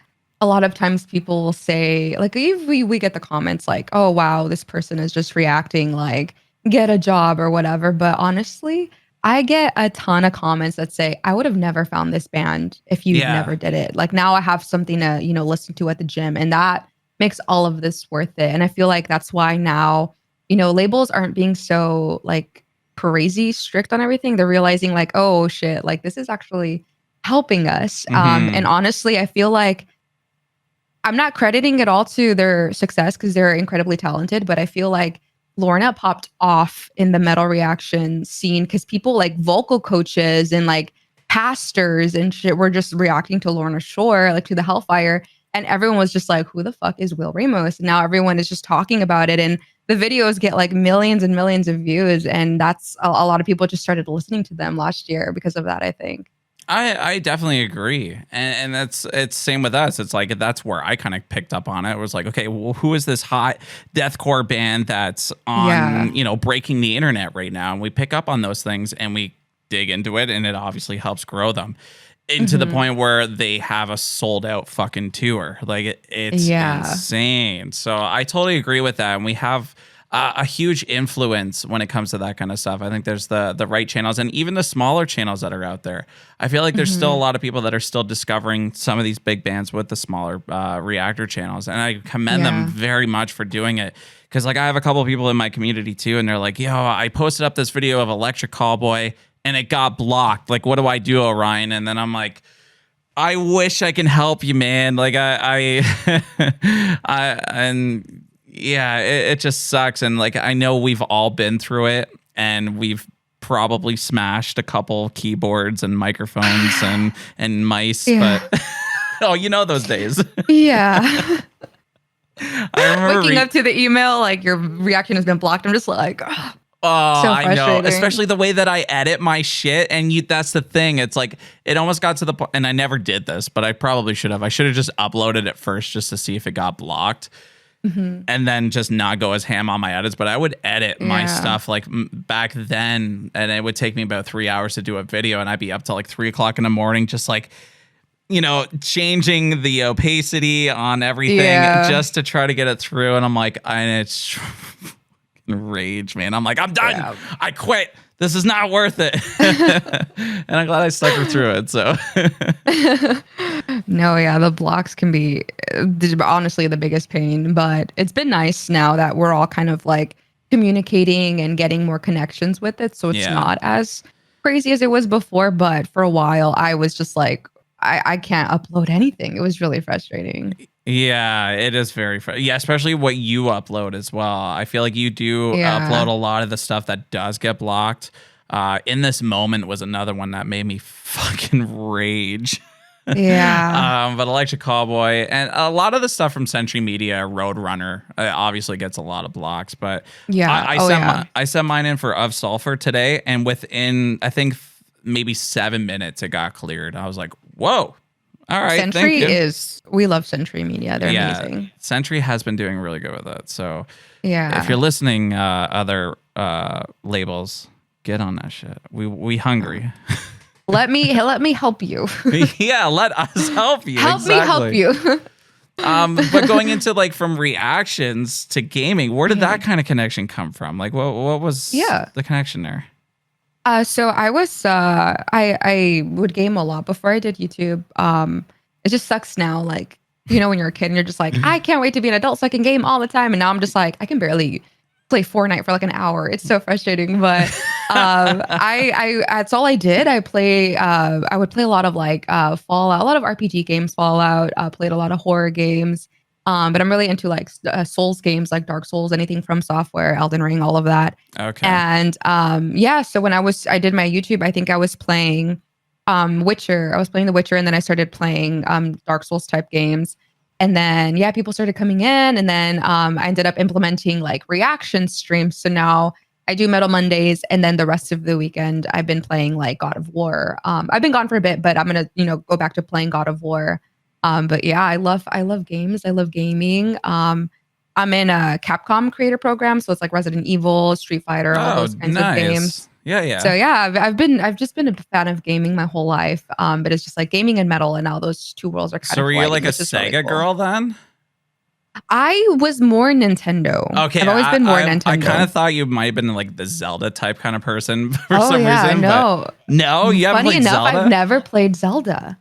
lot of times people will say, like, we get the comments like, oh wow, this person is just reacting, like get a job or whatever. But honestly, I get a ton of comments that say, I would have never found this band if you never did it. Like now I have something to, listen to at the gym, and that makes all of this worth it. And I feel like that's why now, labels aren't being so like crazy strict on everything. They're realizing like, oh shit, like this is actually helping us. And honestly, I feel like I'm not crediting it all to their success because they're incredibly talented, but I feel like Lorna popped off in the metal reaction scene because people like vocal coaches and like pastors and shit were just reacting to Lorna Shore, like to the Hellfire. And everyone was just like, who the fuck is Will Ramos? And now everyone is just talking about it. And the videos get like millions and millions of views. And that's a lot of people just started listening to them last year because of that, I think. I definitely agree. And it's same with us. It's like, that's where I kind of picked up on it. It was like, okay, well, who is this hot deathcore band that's on, breaking the internet right now? And we pick up on those things and we dig into it, and it obviously helps grow them into the point where they have a sold out fucking tour. Like it's insane. So I totally agree with that. And we have a huge influence when it comes to that kind of stuff. I think there's the right channels, and even the smaller channels that are out there. I feel like there's still a lot of people that are still discovering some of these big bands with the smaller Reactor channels, and I commend them very much for doing it. Because like I have a couple of people in my community too, and they're like, yo, I posted up this video of Electric Callboy and it got blocked. Like, what do I do, Orion? And then I'm like, I wish I can help you, man. Like it just sucks. And like, I know we've all been through it, and we've probably smashed a couple keyboards and microphones and mice, but oh, those days. Yeah. I remember waking up to the email, like your reaction has been blocked. I'm just like, oh, so I know, especially the way that I edit my shit. And that's the thing. It's like, it almost got to the point, and I never did this, but I probably should have. I should have just uploaded it first just to see if it got blocked. And then just not go as ham on my edits. But I would edit my stuff like back then, and it would take me about 3 hours to do a video, and I'd be up till like 3 o'clock in the morning, just like, changing the opacity on everything just to try to get it through. And I'm like, it's rage, man. I'm like, I'm done. Yeah. I quit. This is not worth it. And I'm glad I stuck her through it. So no, the blocks can be honestly the biggest pain, but it's been nice now that we're all kind of like communicating and getting more connections with it. So it's not as crazy as it was before. But for a while I was just like, I can't upload anything. It was really frustrating. Yeah, it is very especially what you upload as well. I feel like you do upload a lot of the stuff that does get blocked. In This Moment was another one that made me fucking rage. Yeah. But Electric Callboy and a lot of the stuff from Century Media, Roadrunner, obviously gets a lot of blocks. But I sent mine in for Of Sulfur today, and within I think maybe 7 minutes it got cleared. I was like, whoa. All right. Century we love Century Media. They're amazing. Century has been doing really good with it. So if you're listening, other labels, get on that shit. We hungry. Let me help you. Yeah, let us help you. Help me help you. But going into like from reactions to gaming, where did that kind of connection come from? Like what was the connection there? So I would game a lot before I did YouTube. It just sucks now. Like, when you're a kid and you're just like, I can't wait to be an adult so I can game all the time. And now I'm just like, I can barely play Fortnite for like an hour. It's so frustrating. But I that's all I did. I would play a lot of like Fallout, a lot of RPG games, Fallout. Played a lot of horror games. But I'm really into like Souls games, like Dark Souls, anything from Software, Elden Ring, all of that. Okay. And yeah, so when I did my YouTube, I think I was playing Witcher. I was playing The Witcher, and then I started playing Dark Souls type games. And then yeah, people started coming in, and then I ended up implementing like reaction streams. So now I do Metal Mondays, and then the rest of the weekend I've been playing like God of War. I've been gone for a bit, but I'm gonna go back to playing God of War. But yeah, I love games. I love gaming. I'm in a Capcom creator program, so it's like Resident Evil, Street Fighter, all those kinds of games. Yeah, yeah. So yeah, I've just been a fan of gaming my whole life. But it's just like gaming and metal, and now those two worlds are kind of. So were you colliding, like a which is really Sega cool. girl then? I was more Nintendo. Okay, I've always been more Nintendo. I kind of thought you might have been like the Zelda type kind of person for Oh some yeah, reason. no. No, you haven't Funny played enough, Zelda? I've never played Zelda.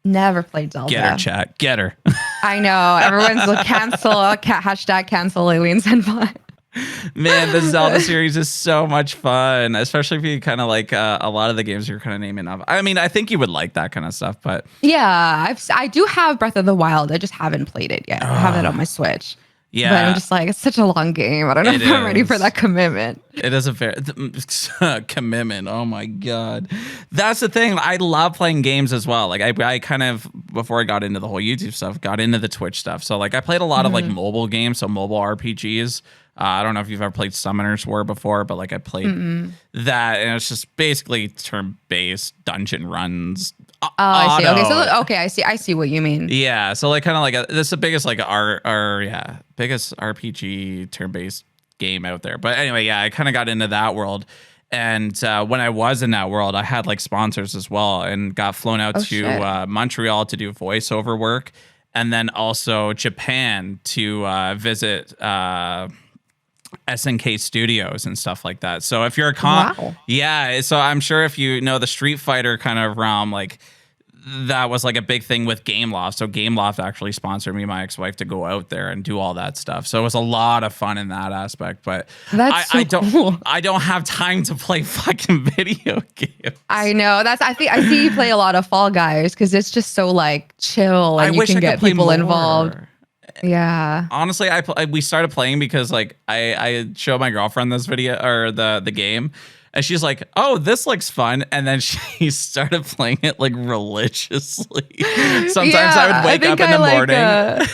Never played Zelda. Get her, chat. Get her. I know. Everyone's like, hashtag cancel Aileen Senpai. Man, the Zelda series is so much fun, especially if you kind of like a lot of the games you're kind of naming off. I mean, I think you would like that kind of stuff, but yeah, I do have Breath of the Wild. I just haven't played it yet. I have it on my Switch. yeah, But I'm just like, it's such a long game. I don't know if I'm ready for that commitment. It is a very commitment. Oh my god, that's the thing. I love playing games as well. Like I kind of before I got into the whole YouTube stuff, got into the Twitch stuff. So like I played a lot of like mobile games, so mobile RPGs. I don't know if you've ever played Summoners War before, but like I played that, and it's just basically turn-based dungeon runs. Oh, I see. Okay, so okay, I see what you mean. Yeah, so like kind of like this is the biggest like biggest RPG turn-based game out there. But anyway, yeah, I kind of got into that world. And when I was in that world, I had like sponsors as well, and got flown out to Montreal to do voiceover work, and then also Japan to visit SNK Studios and stuff like that. So if you're a Wow. yeah, so I'm sure if you know the Street Fighter kind of realm, like that was like a big thing with Gameloft. So Gameloft actually sponsored me and my ex-wife to go out there and do all that stuff. So it was a lot of fun in that aspect. But I don't have time to play fucking video games. I know. I see you play a lot of Fall Guys because it's just so like chill, and you can get people involved. Yeah. Honestly, we started playing because like I showed my girlfriend this video or the game, and she's like, "Oh, this looks fun," and then she started playing it like religiously. Sometimes I would wake up in the morning.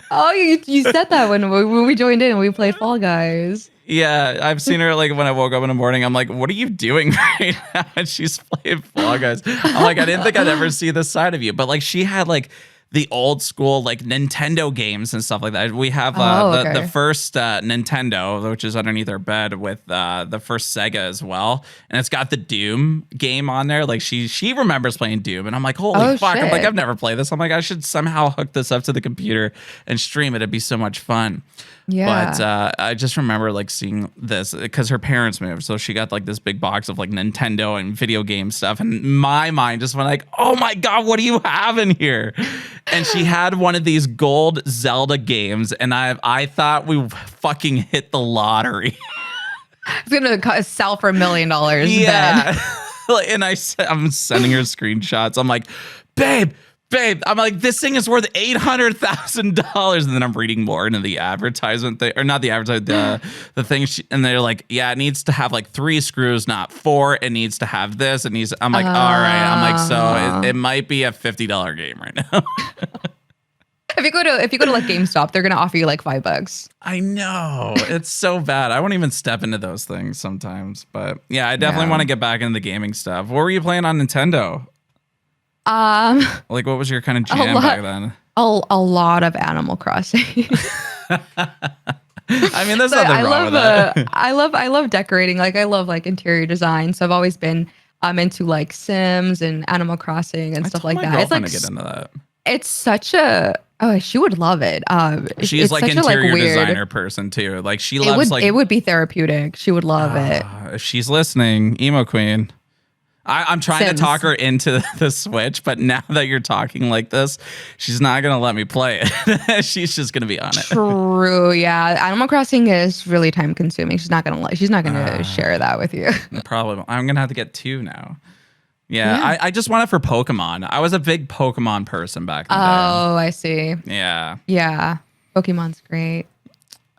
Oh, you said that when we joined in and we played Fall Guys. Yeah, I've seen her like when I woke up in the morning. I'm like, "What are you doing right now?" And she's playing Fall Guys. I'm like, I didn't think I'd ever see this side of you, but like she had like the old school like Nintendo games and stuff like that. We have the first Nintendo, which is underneath our bed, with the first Sega as well, and it's got the Doom game on there. Like she remembers playing Doom, and I'm like, holy fuck! Shit. I'm like, I've never played this. I'm like, I should somehow hook this up to the computer and stream it. It'd be so much fun. Yeah. But I just remember like seeing this because her parents moved. So she got like this big box of like Nintendo and video game stuff. And my mind just went like, oh my God, what do you have in here? And she had one of these gold Zelda games. And I thought we fucking hit the lottery. It's going to sell for $1 million. Yeah. And I'm sending her screenshots. I'm like, babe, I'm like, this thing is worth $800,000, and then I'm reading more into the advertisement thing, or not the advertisement, the thing, and they're like, yeah, it needs to have like 3 screws, not 4. It needs to have this. It needs. I'm like, all right. I'm like, so it might be a $50 game right now. If you go to like GameStop, they're gonna offer you like $5. I know, it's so bad. I won't even step into those things sometimes, but yeah, I definitely want to get back into the gaming stuff. What were you playing on Nintendo? Like what was your kind of jam back then? A lot of Animal Crossing. I mean, there's nothing wrong with that. I love decorating. Like I love like interior design. So I've always been into like Sims and Animal Crossing and stuff like that. It's like to get into that. It's such a Oh, she would love it. She's It's like such a like interior weird. designer person too. Like she It loves would like it would be therapeutic. She would love it. if she's listening, emo queen. I'm trying to talk Sims. her into the Switch, but now that you're talking like this, she's not gonna let me play it. She's just gonna be on it. True. Yeah. Animal Crossing is really time consuming. She's not gonna share that with you. Probably, I'm gonna have to get 2 now. Yeah, Yeah. I just want it for Pokemon. I was a big Pokemon person back in the Oh, I see. day. Yeah. Yeah. Pokemon's great.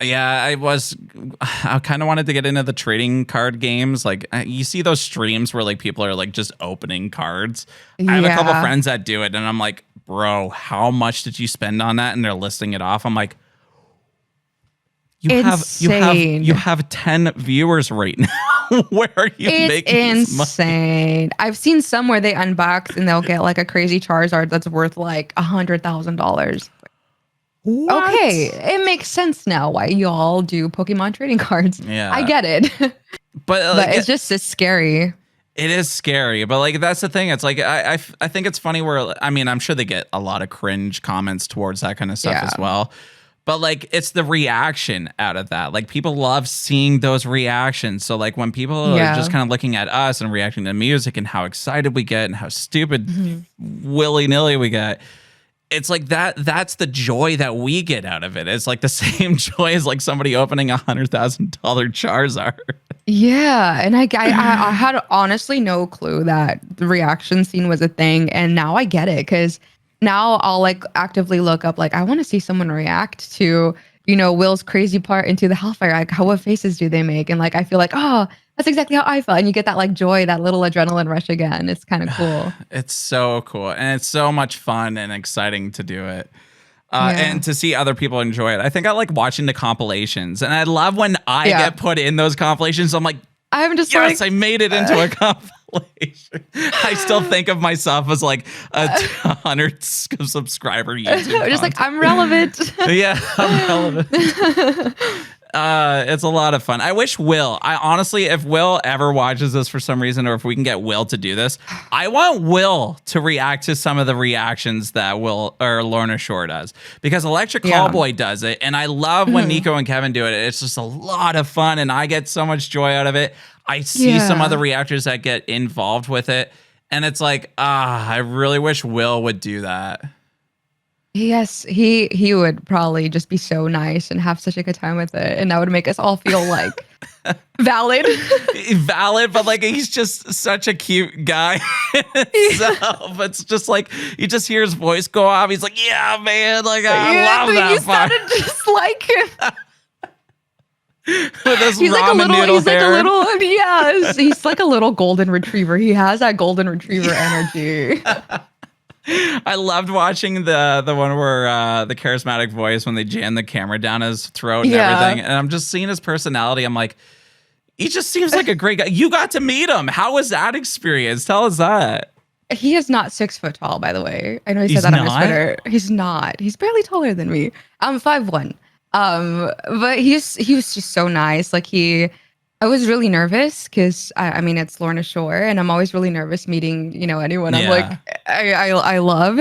Yeah, I kind of wanted to get into the trading card games. Like you see those streams where like people are like just opening cards. I have a couple Yeah. friends that do it and I'm like, bro, how much did you spend on that? And they're listing it off. I'm like, Insane. you have 10 viewers right now. Where are you It's making this money? insane. I've seen some where they unbox and they'll get like a crazy Charizard that's worth like $100,000. What? Okay, it makes sense now why you all do Pokemon trading cards. Yeah. I get it. But, But it's scary. it is scary, but like that's the thing. It's like I think it's funny where I mean I'm sure they get a lot of cringe comments towards that kind of stuff Yeah. as well. But like it's the reaction out of that. Like people love seeing those reactions. So like when people are Yeah. just kind of looking at us and reacting to music and how excited we get and how stupid willy-nilly we get, it's like that's the joy that we get out of it. It's like the same joy as like somebody opening $100,000 Charizard. Yeah, and I had honestly no clue that the reaction scene was a thing, and now I get it because now I'll like actively look up like I want to see someone react to Will's crazy part into the Hellfire. Like what faces do they make? And like I feel like that's exactly how I felt, and you get that like joy, that little adrenaline rush again. It's kind of cool. It's so cool. And it's so much fun and exciting to do it. Yeah. And to see other people enjoy it. I think I like watching the compilations. And I love when I Yeah. get put in those compilations. I'm like, I'm just yes, like I made it into a compilation. I still think of myself as like a 100 subscriber YouTube. just like I'm relevant. Yeah, I'm relevant. It's a lot of fun. I wish I honestly, if Will ever watches this for some reason, or if we can get Will to do this, I want Will to react to some of the reactions that Will or Lorna Shore does, because Electric Yeah. Callboy does it. And I love when Nico and Kevin do it. It's just a lot of fun and I get so much joy out of it. I see some Yeah. other reactors that get involved with it. And it's like, I really wish Will would do that. Yes, he would probably just be so nice and have such a good time with it, and that would make us all feel like valid. Valid, but like he's just such a cute guy in itself. It's just like you just hear his voice go off. He's like, "Yeah, man, like I love that you part." sounded just like him. With his He's like a ramen little. noodle He's hair. like a little. Yes, he's like a little golden retriever. He has that golden retriever energy. I loved watching the one where the charismatic voice when they jam the camera down his throat and Yeah. everything, and I'm just seeing his personality. I'm like, he just seems like a great guy. You got to meet him. How was that experience? Tell us that. He is not 6 foot tall, by the way. I know he He's said that on his not? Twitter. He's not. He's barely taller than me. I'm 5'1". But he was just so nice. Like I was really nervous because I mean it's Lorna Shore, and I'm always really nervous meeting anyone I'm like I love.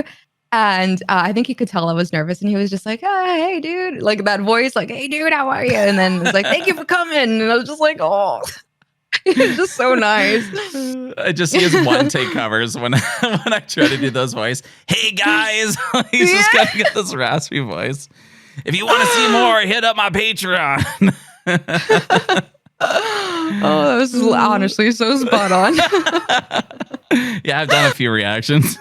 And I think he could tell I was nervous, and he was just like, hey dude, like that voice, like, hey dude, how are you? And then it's like, thank you for coming. And I was just like, oh, he's just so nice. I just see his one take covers when when I try to do those voice. Hey guys, he's just gonna get this raspy voice. If you want to see more, hit up my Patreon. Oh, that was honestly so spot on. Yeah, I've done a few reactions.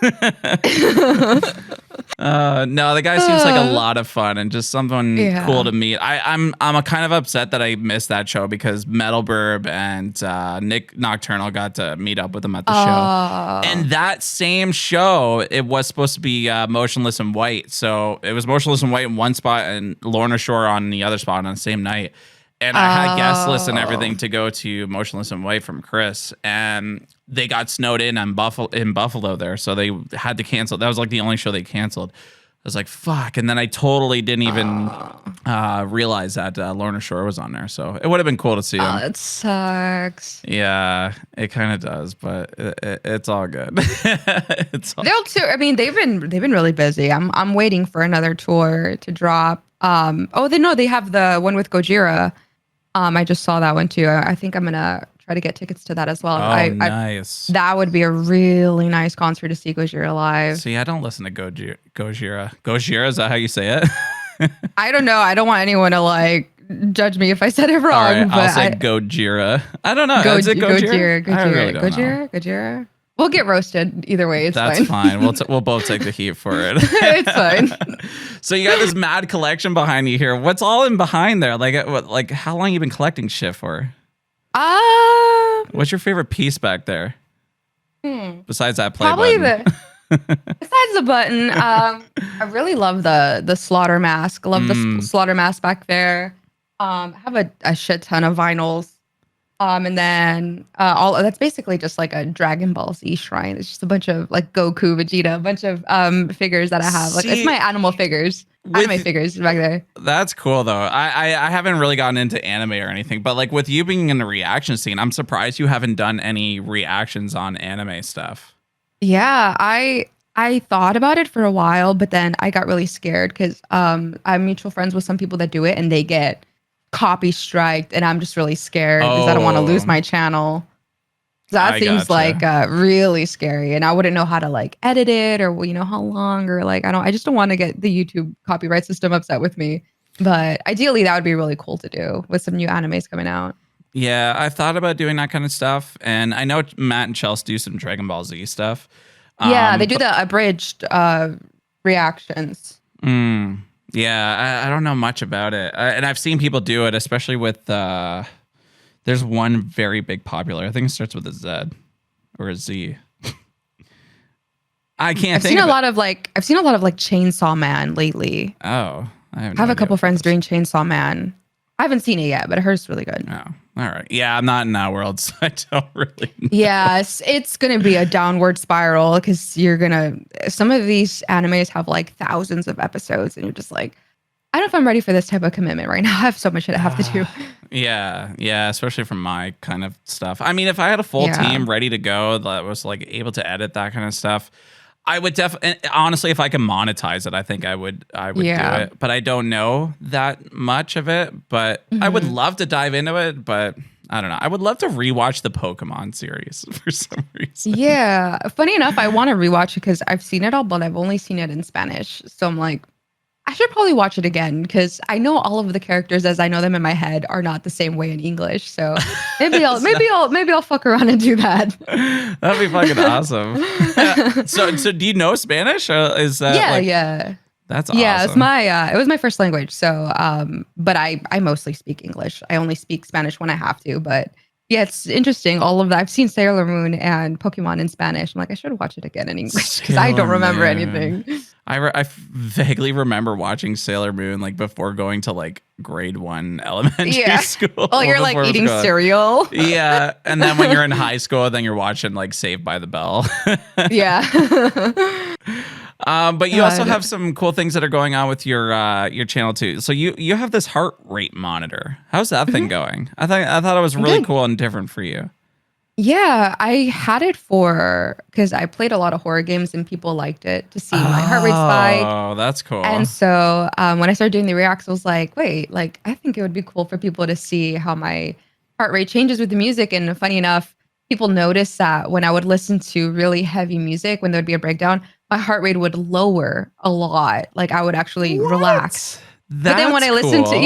No, the guy seems like a lot of fun and just someone cool to meet. I'm a kind of upset that I missed that show because Metal Burb and Nick Nocturnal got to meet up with him at the show. And that same show, it was supposed to be Motionless in White. So it was Motionless in White in one spot and Lorna Shore on the other spot on the same night. And I had guest lists and everything to go to Motionless in White from Chris, and they got snowed in Buffalo there, so they had to cancel. That was like the only show they canceled. was like, fuck. And then I totally didn't even realize that Lorna Shore was on there. So it would have been cool to see him. It sucks. Yeah, it kind of does, but it's all good. They'll too. I mean, they've been really busy. I'm waiting for another tour to drop. They have the one with Gojira. I just saw that one too. I think I'm gonna try to get tickets to that as well. Nice. That would be a really nice concert to see Gojira live. See, I don't listen to Gojira. Gojira, is that how you say it? I don't know. I don't want anyone to like judge me if I said it wrong. All right, but I'll say Gojira. I don't know. Is it Gojira? I really don't know. Gojira. We'll get roasted either way. That's fine. We'll both take the heat for it. It's fine. So you got this mad collection behind you here. What's all in behind there? Like how long you been collecting shit for? What's your favorite piece back there? Besides that play button? Besides the button, I really love the slaughter mask. Love the slaughter mask back there. I have a shit ton of vinyls. And then that's basically just like a Dragon Ball Z shrine. It's just a bunch of like Goku, Vegeta, a bunch of figures that I have. Like it's my animal figures. Anime figures back there. That's cool though. I haven't really gotten into anime or anything, but like with you being in the reaction scene, I'm surprised you haven't done any reactions on anime stuff. Yeah, I thought about it for a while, but then I got really scared because I'm mutual friends with some people that do it and they get copy striked, and I'm just really scared because I don't want to lose my channel. That seems like really scary, and I wouldn't know how to like edit it or how long or like I just don't want to get the YouTube copyright system upset with me. But ideally, that would be really cool to do with some new animes coming out. Yeah, I've thought about doing that kind of stuff, and I know Matt and Chelsea do some Dragon Ball Z stuff. Yeah, they do the abridged reactions. Yeah, I don't know much about it. And I've seen people do it, especially with, there's one very big popular. I think it starts with a Z or a Z. I can't I've seen a lot of like Chainsaw Man lately. Oh, I have a couple friends doing Chainsaw Man. I haven't seen it yet, but I heard it's really good. Oh, all right. Yeah, I'm not in that world, so I don't really know. Yes, it's going to be a downward spiral because some of these animes have like thousands of episodes and you're just like, I don't know if I'm ready for this type of commitment right now. I have so much shit I have to do. Yeah, especially from my kind of stuff. I mean, if I had a full team ready to go that was like able to edit that kind of stuff, I would definitely, honestly, if I can monetize it, I think I would do it. But I don't know that much of it. But I would love to dive into it. But I don't know. I would love to rewatch the Pokemon series for some reason. Yeah. Funny enough, I want to rewatch it because I've seen it all, but I've only seen it in Spanish. So I'm like, I should probably watch it again because I know all of the characters as I know them in my head are not the same way in English. So maybe I'll fuck around and do that. That'd be fucking awesome. Yeah. So do you know Spanish? Or is that yeah. That's awesome. Yeah, it was my first language. So but I mostly speak English. I only speak Spanish when I have to, but yeah, it's interesting. All of that. I've seen Sailor Moon and Pokemon in Spanish. I'm like, I should watch it again in English because I don't remember anything. I vaguely remember watching Sailor Moon like before going to like grade 1 elementary school. Oh, you're like eating cereal. Yeah, and then when you're in high school, then you're watching like Saved by the Bell. Yeah. But you also have some cool things that are going on with your channel too. So you have this heart rate monitor. How's that thing going? I thought it was really cool and different for you. Yeah, I had it because I played a lot of horror games and people liked it to see my heart rate spike. Oh, that's cool. And so when I started doing the reacts, I was like, wait, like I think it would be cool for people to see how my heart rate changes with the music. And funny enough, people noticed that when I would listen to really heavy music, when there would be a breakdown, my heart rate would lower a lot. Like I would actually relax. But then when I listened to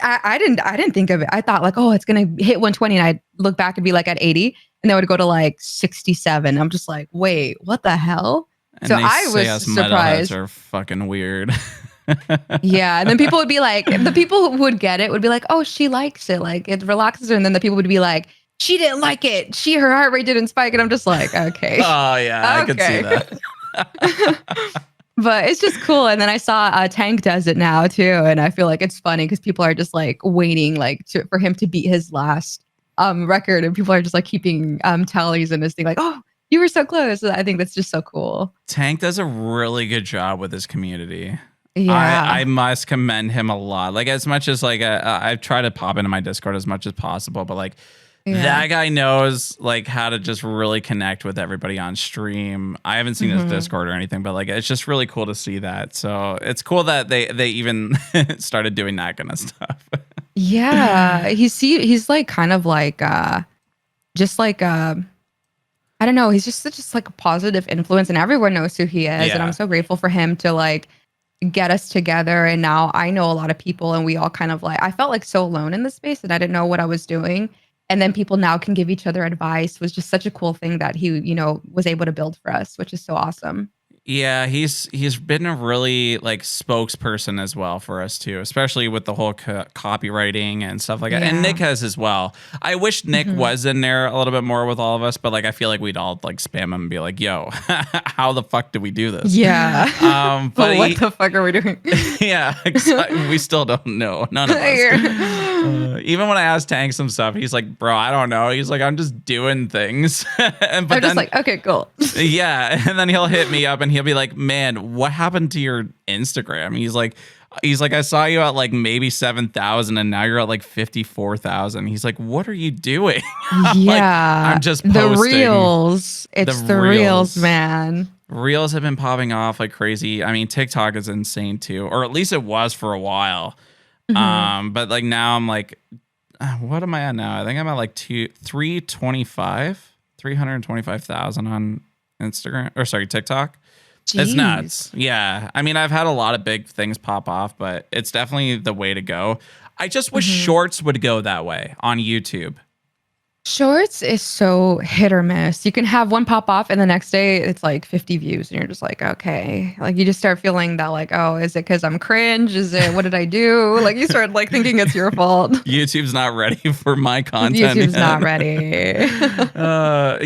I didn't think of it. I thought like, oh, it's gonna hit 120, and I'd look back and be like at 80, and then it would go to like 67. I'm just like, wait, what the hell? And so I was surprised. Metalheads are fucking weird. Yeah, and then people would be like, the people who would get it would be like, oh, she likes it, like it relaxes her, and then the people would be like, she didn't like it. Her heart rate didn't spike, and I'm just like, okay. Oh yeah, okay. I could see that. But it's just cool. And then I saw Tank does it now too, and I feel like it's funny because people are just like waiting like for him to beat his last record, and people are just like keeping tallies in this thing like, oh, You were so close. I think that's just so cool. Tank does a really good job with his community. I Yeah. must commend him a lot. Like as much as like I try to pop into my Discord as much as possible, but like Yeah. that guy knows like how to just really connect with everybody on stream. I haven't seen his Hmm. Discord or anything, but like it's just really cool to see that. So it's cool that they even started doing that kind of stuff. Yeah. He's like kind of like just like I don't know, he's just like a positive influence and everyone knows who he is. And I'm Yeah. so grateful for him to like get us together. And now I know a lot of people and we all kind of like I felt like so alone in this space and I didn't know what I was doing. And then people now can give each other advice was just such a cool thing that he, was able to build for us, which is so awesome. Yeah, he's been a really like spokesperson as well for us too, especially with the whole copywriting and stuff like that. And Yeah. Nick has as well. I wish Nick Hmm. was in there a little bit more with all of us, but like I feel like we'd all like spam him and be like, "Yo, how the fuck do we do this?" Yeah. But What the fuck are we doing? yeah, we still don't know. None of us. Even when I asked Tank some stuff, he's like, "Bro, I don't know." He's like, "I'm just doing things." But I'm just then like, okay, cool. yeah, and then he'll hit me up and he'll be like, "Man, what happened to your Instagram?" He's like, "I saw you at like maybe 7,000 and now you're at like 54,000." He's like, "What are you doing?" I'm like, Yeah. "I'm just The posting." reels. It's the reels, man. Reels have been popping off like crazy. I mean, TikTok is insane too, or at least it was for a while. Hmm. But like now I'm like, what am I at now? I think I'm at like 325,000 on Instagram or sorry, TikTok. It's Jeez. nuts. Yeah. I mean, I've had a lot of big things pop off, but it's definitely the way to go. I just wish Hmm. shorts would go that way on YouTube. Shorts is so hit or miss. You can have one pop off and the next day it's like 50 views and you're just like, okay. Like you just start feeling that like, oh, is it because I'm cringe? Is it what did I do? Like you start like thinking it's your fault. YouTube's not ready for my content YouTube's yet. not ready.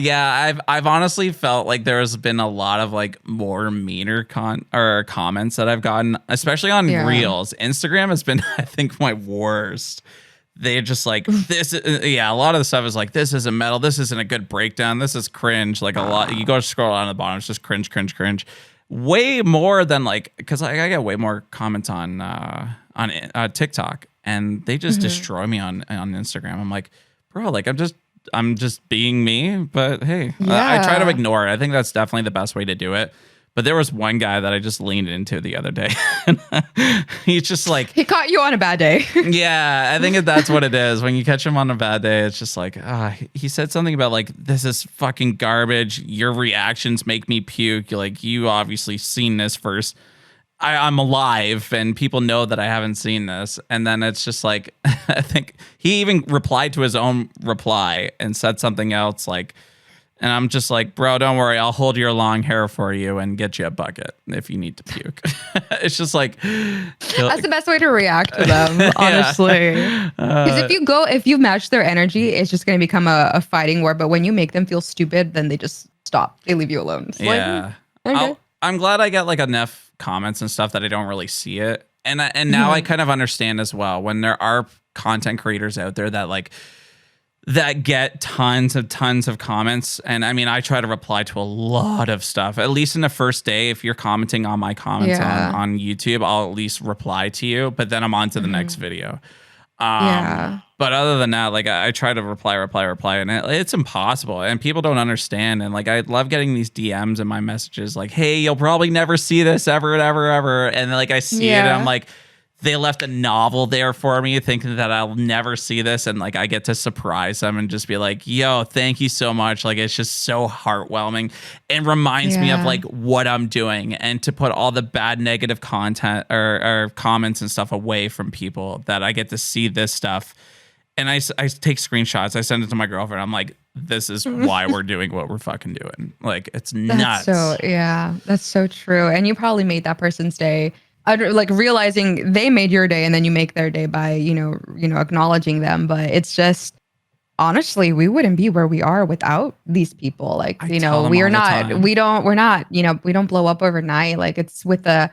Yeah, I've honestly felt like there's been a lot of like more meaner or comments that I've gotten, especially on Yeah. Reels. Instagram has been, I think, my worst. They're just like this. Yeah, a lot of the stuff is like this isn't metal. This isn't a good breakdown. This is cringe. Like a lot. You go scroll down to the bottom, it's just cringe, cringe, cringe. Way more than like because I get way more comments on TikTok, and they just Mhm. destroy me on Instagram. I'm like, bro, like I'm just being me. But hey, I try to Yeah. ignore it. I think that's definitely the best way to do it. But there was one guy that I just leaned into the other day. He's just like, He caught you on a bad day. yeah, I think that's what it is. When you catch him on a bad day, it's just like, he said something about like, this is fucking garbage. Your reactions make me puke. Like, you obviously seen this first. I'm alive and people know that I haven't seen this. And then it's just like, I think he even replied to his own reply and said something else like, and I'm just like, bro, don't worry. I'll hold your long hair for you and get you a bucket if you need to puke. It's just like, That's the best way to react to them, honestly. Because if you match their energy, it's just going to become a fighting war. But when you make them feel stupid, then they just stop. They leave you alone. It's like, yeah. okay. I'm glad I get like enough comments and stuff that I don't really see it. And now I kind of understand as well when there are content creators out there that like, that get tons of comments. And I mean, I try to reply to a lot of stuff, at least in the first day. If you're commenting on my comments Yeah. on YouTube, I'll at least reply to you, but then I'm on to the next video. Yeah. But other than that, like I try to reply, and it's impossible. And people don't understand. And like I love getting these DMs in my messages, like, "Hey, you'll probably never see this ever, ever, ever." And like I see it, and I'm like, they left a novel there for me, thinking that I'll never see this, and like I get to surprise them and just be like, "Yo, thank you so much!" Like it's just so heartwarming and reminds me of Yeah. like what I'm doing, and to put all the bad negative content or comments and stuff away from people, that I get to see this stuff. And I take screenshots. I send it to my girlfriend. I'm like, this is why we're doing what we're fucking doing. Like, it's nuts. That's so true. And you probably made that person's day. Like realizing they made your day, and then you make their day by acknowledging them. But it's just honestly, we wouldn't be where we are without these people. Like I tell them we are all the not. time. We're not. We don't blow up overnight. Like it's with the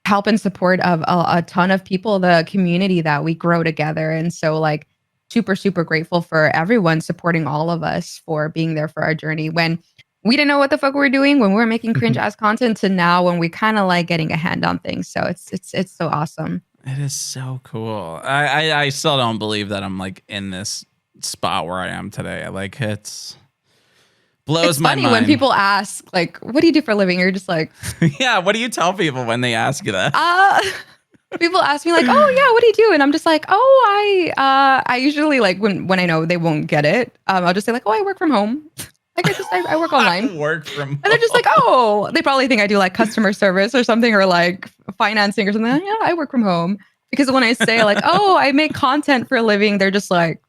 help and support of a ton of people, the community that we grow together. And so like super, super grateful for everyone supporting all of us for being there for our journey. When we didn't know what the fuck we were doing when we were making cringe ass content to now when we kind of like getting a hand on things. So it's so awesome. It is so cool. I still don't believe that I'm like in this spot where I am today. Like blows my mind. It's funny when people ask, like, what do you do for a living? You're just like, yeah, what do you tell people when they ask you that? People ask me like, oh yeah, what do you do? And I'm just like, oh, I usually like when I know they won't get it, I'll just say like, oh, I work from home. Like I work online. I work from home. And they're just like, oh, they probably think I do like customer service or something or like financing or something. Yeah, I work from home. Because when I say like, oh, I make content for a living, they're just like,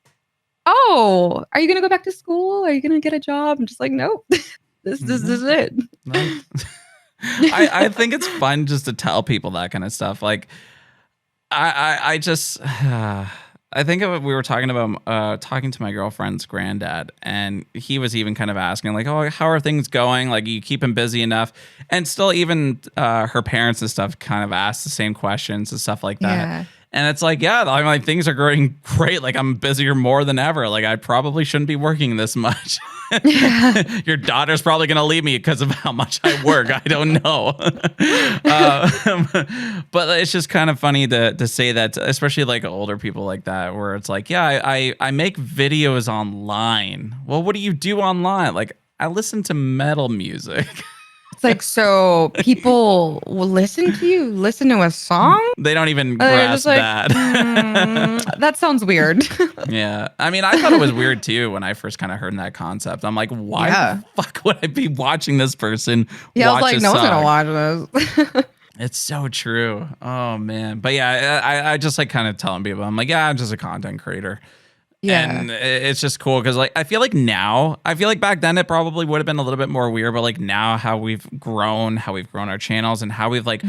oh, are you going to go back to school? Are you going to get a job? I'm just like, nope, this is it. No. I think it's fun just to tell people that kind of stuff. Like, I just, I think we were talking about talking to my girlfriend's granddad, and he was even kind of asking like, oh, how are things going? Like, you keep him busy enough? And still even her parents and stuff kind of ask the same questions and stuff like that. Yeah. And it's like, yeah, I'm like, things are going great. Like, I'm busier more than ever. Like, I probably shouldn't be working this much. Your daughter's probably going to leave me because of how much I work. I don't know. But it's just kind of funny to say that, especially like older people like that, where it's like, yeah, I make videos online. Well, what do you do online? Like, I listen to metal music. It's like, so people will listen to a song? They don't even grasp like, that. That sounds weird. Yeah. I mean, I thought it was weird too when I first kind of heard that concept. I'm like, why the fuck would I be watching this person? Yeah, I was like, no one's gonna watch this. It's so true. Oh man. But yeah, I just like kind of telling people, I'm like, yeah, I'm just a content creator. Yeah. And it's just cool because like I feel like back then it probably would have been a little bit more weird, but like now how we've grown our channels and how we've like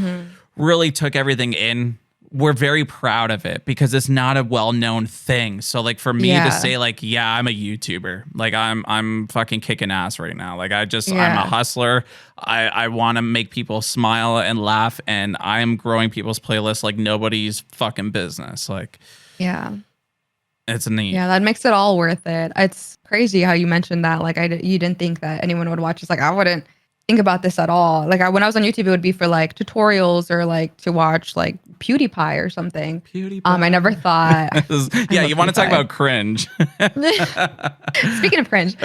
really took everything in, we're very proud of it because it's not a well-known thing. So like for me to say like, yeah, I'm a YouTuber, like I'm fucking kicking ass right now. Like I'm a hustler. I want to make people smile and laugh, and I'm growing people's playlists like nobody's fucking business. Like, yeah. It's neat. Yeah, that makes it all worth it. It's crazy how you mentioned that. Like, you didn't think that anyone would watch. It's like, I wouldn't think about this at all. Like, when I was on YouTube, it would be for like tutorials or like to watch like PewDiePie or something. PewDiePie. I never thought. Yeah, you want to talk about cringe. Speaking of cringe.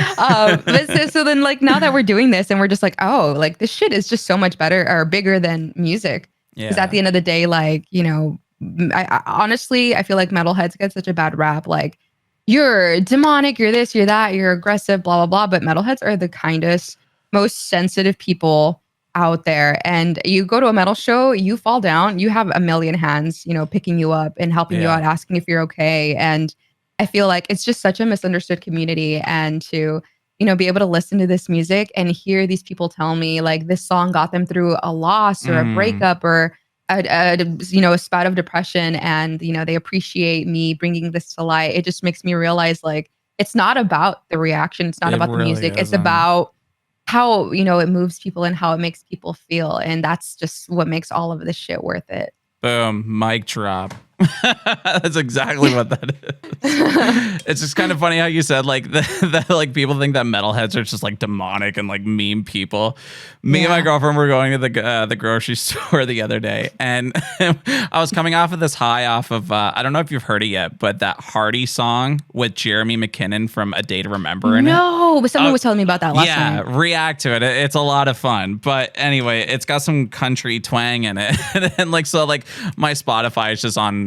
So then like now that we're doing this and we're just like, oh, like this shit is just so much better or bigger than music. Because at the end of the day, like, you know, I honestly, I feel like metalheads get such a bad rap. Like, you're demonic, you're this, you're that, you're aggressive, blah, blah, blah. But metalheads are the kindest, most sensitive people out there. And you go to a metal show, you fall down, you have a million hands, you know, picking you up and helping you out, asking if you're okay. And I feel like it's just such a misunderstood community. And to, you know, be able to listen to this music and hear these people tell me like this song got them through a loss or a breakup or a spout of depression, and you know they appreciate me bringing this to light. It just makes me realize like it's not about the reaction, it's not about the music, it's about how, you know, it moves people and how it makes people feel, and that's just what makes all of this shit worth it. Boom, mic drop. That's exactly what that is. It's just kind of funny how you said like that like people think that metalheads are just like demonic and like mean people. Me and my girlfriend were going to the grocery store the other day, and I was coming off of this high off of I don't know if you've heard it yet, but that Hardy song with Jeremy McKinnon from A Day to Remember in it. No, but someone was telling me about that last night. Yeah, react to it. It's a lot of fun. But anyway, it's got some country twang in it, and like so like my Spotify is just on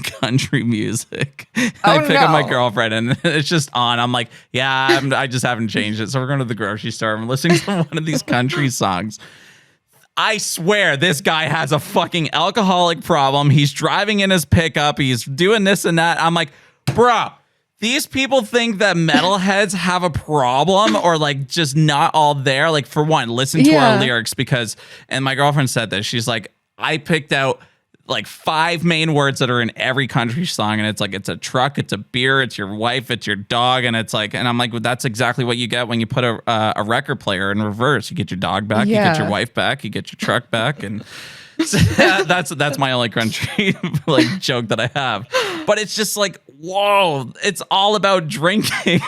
country music. I pick up my girlfriend and it's just on. I'm like, yeah, I just haven't changed it. So we're going to the grocery store and listening to one of these country songs. I swear this guy has a fucking alcoholic problem. He's driving in his pickup. He's doing this and that. I'm like, bro, these people think that metalheads have a problem or like just not all there. Like for one, listen to our lyrics because, and my girlfriend said this, she's like, I picked out like 5 main words that are in every country song, and it's like it's a truck, it's a beer, it's your wife, it's your dog, and it's like, and I'm like, well, that's exactly what you get when you put a record player in reverse. You get your dog back, you get your wife back, you get your truck back, and that's my only country like joke that I have. But it's just like, whoa, it's all about drinking.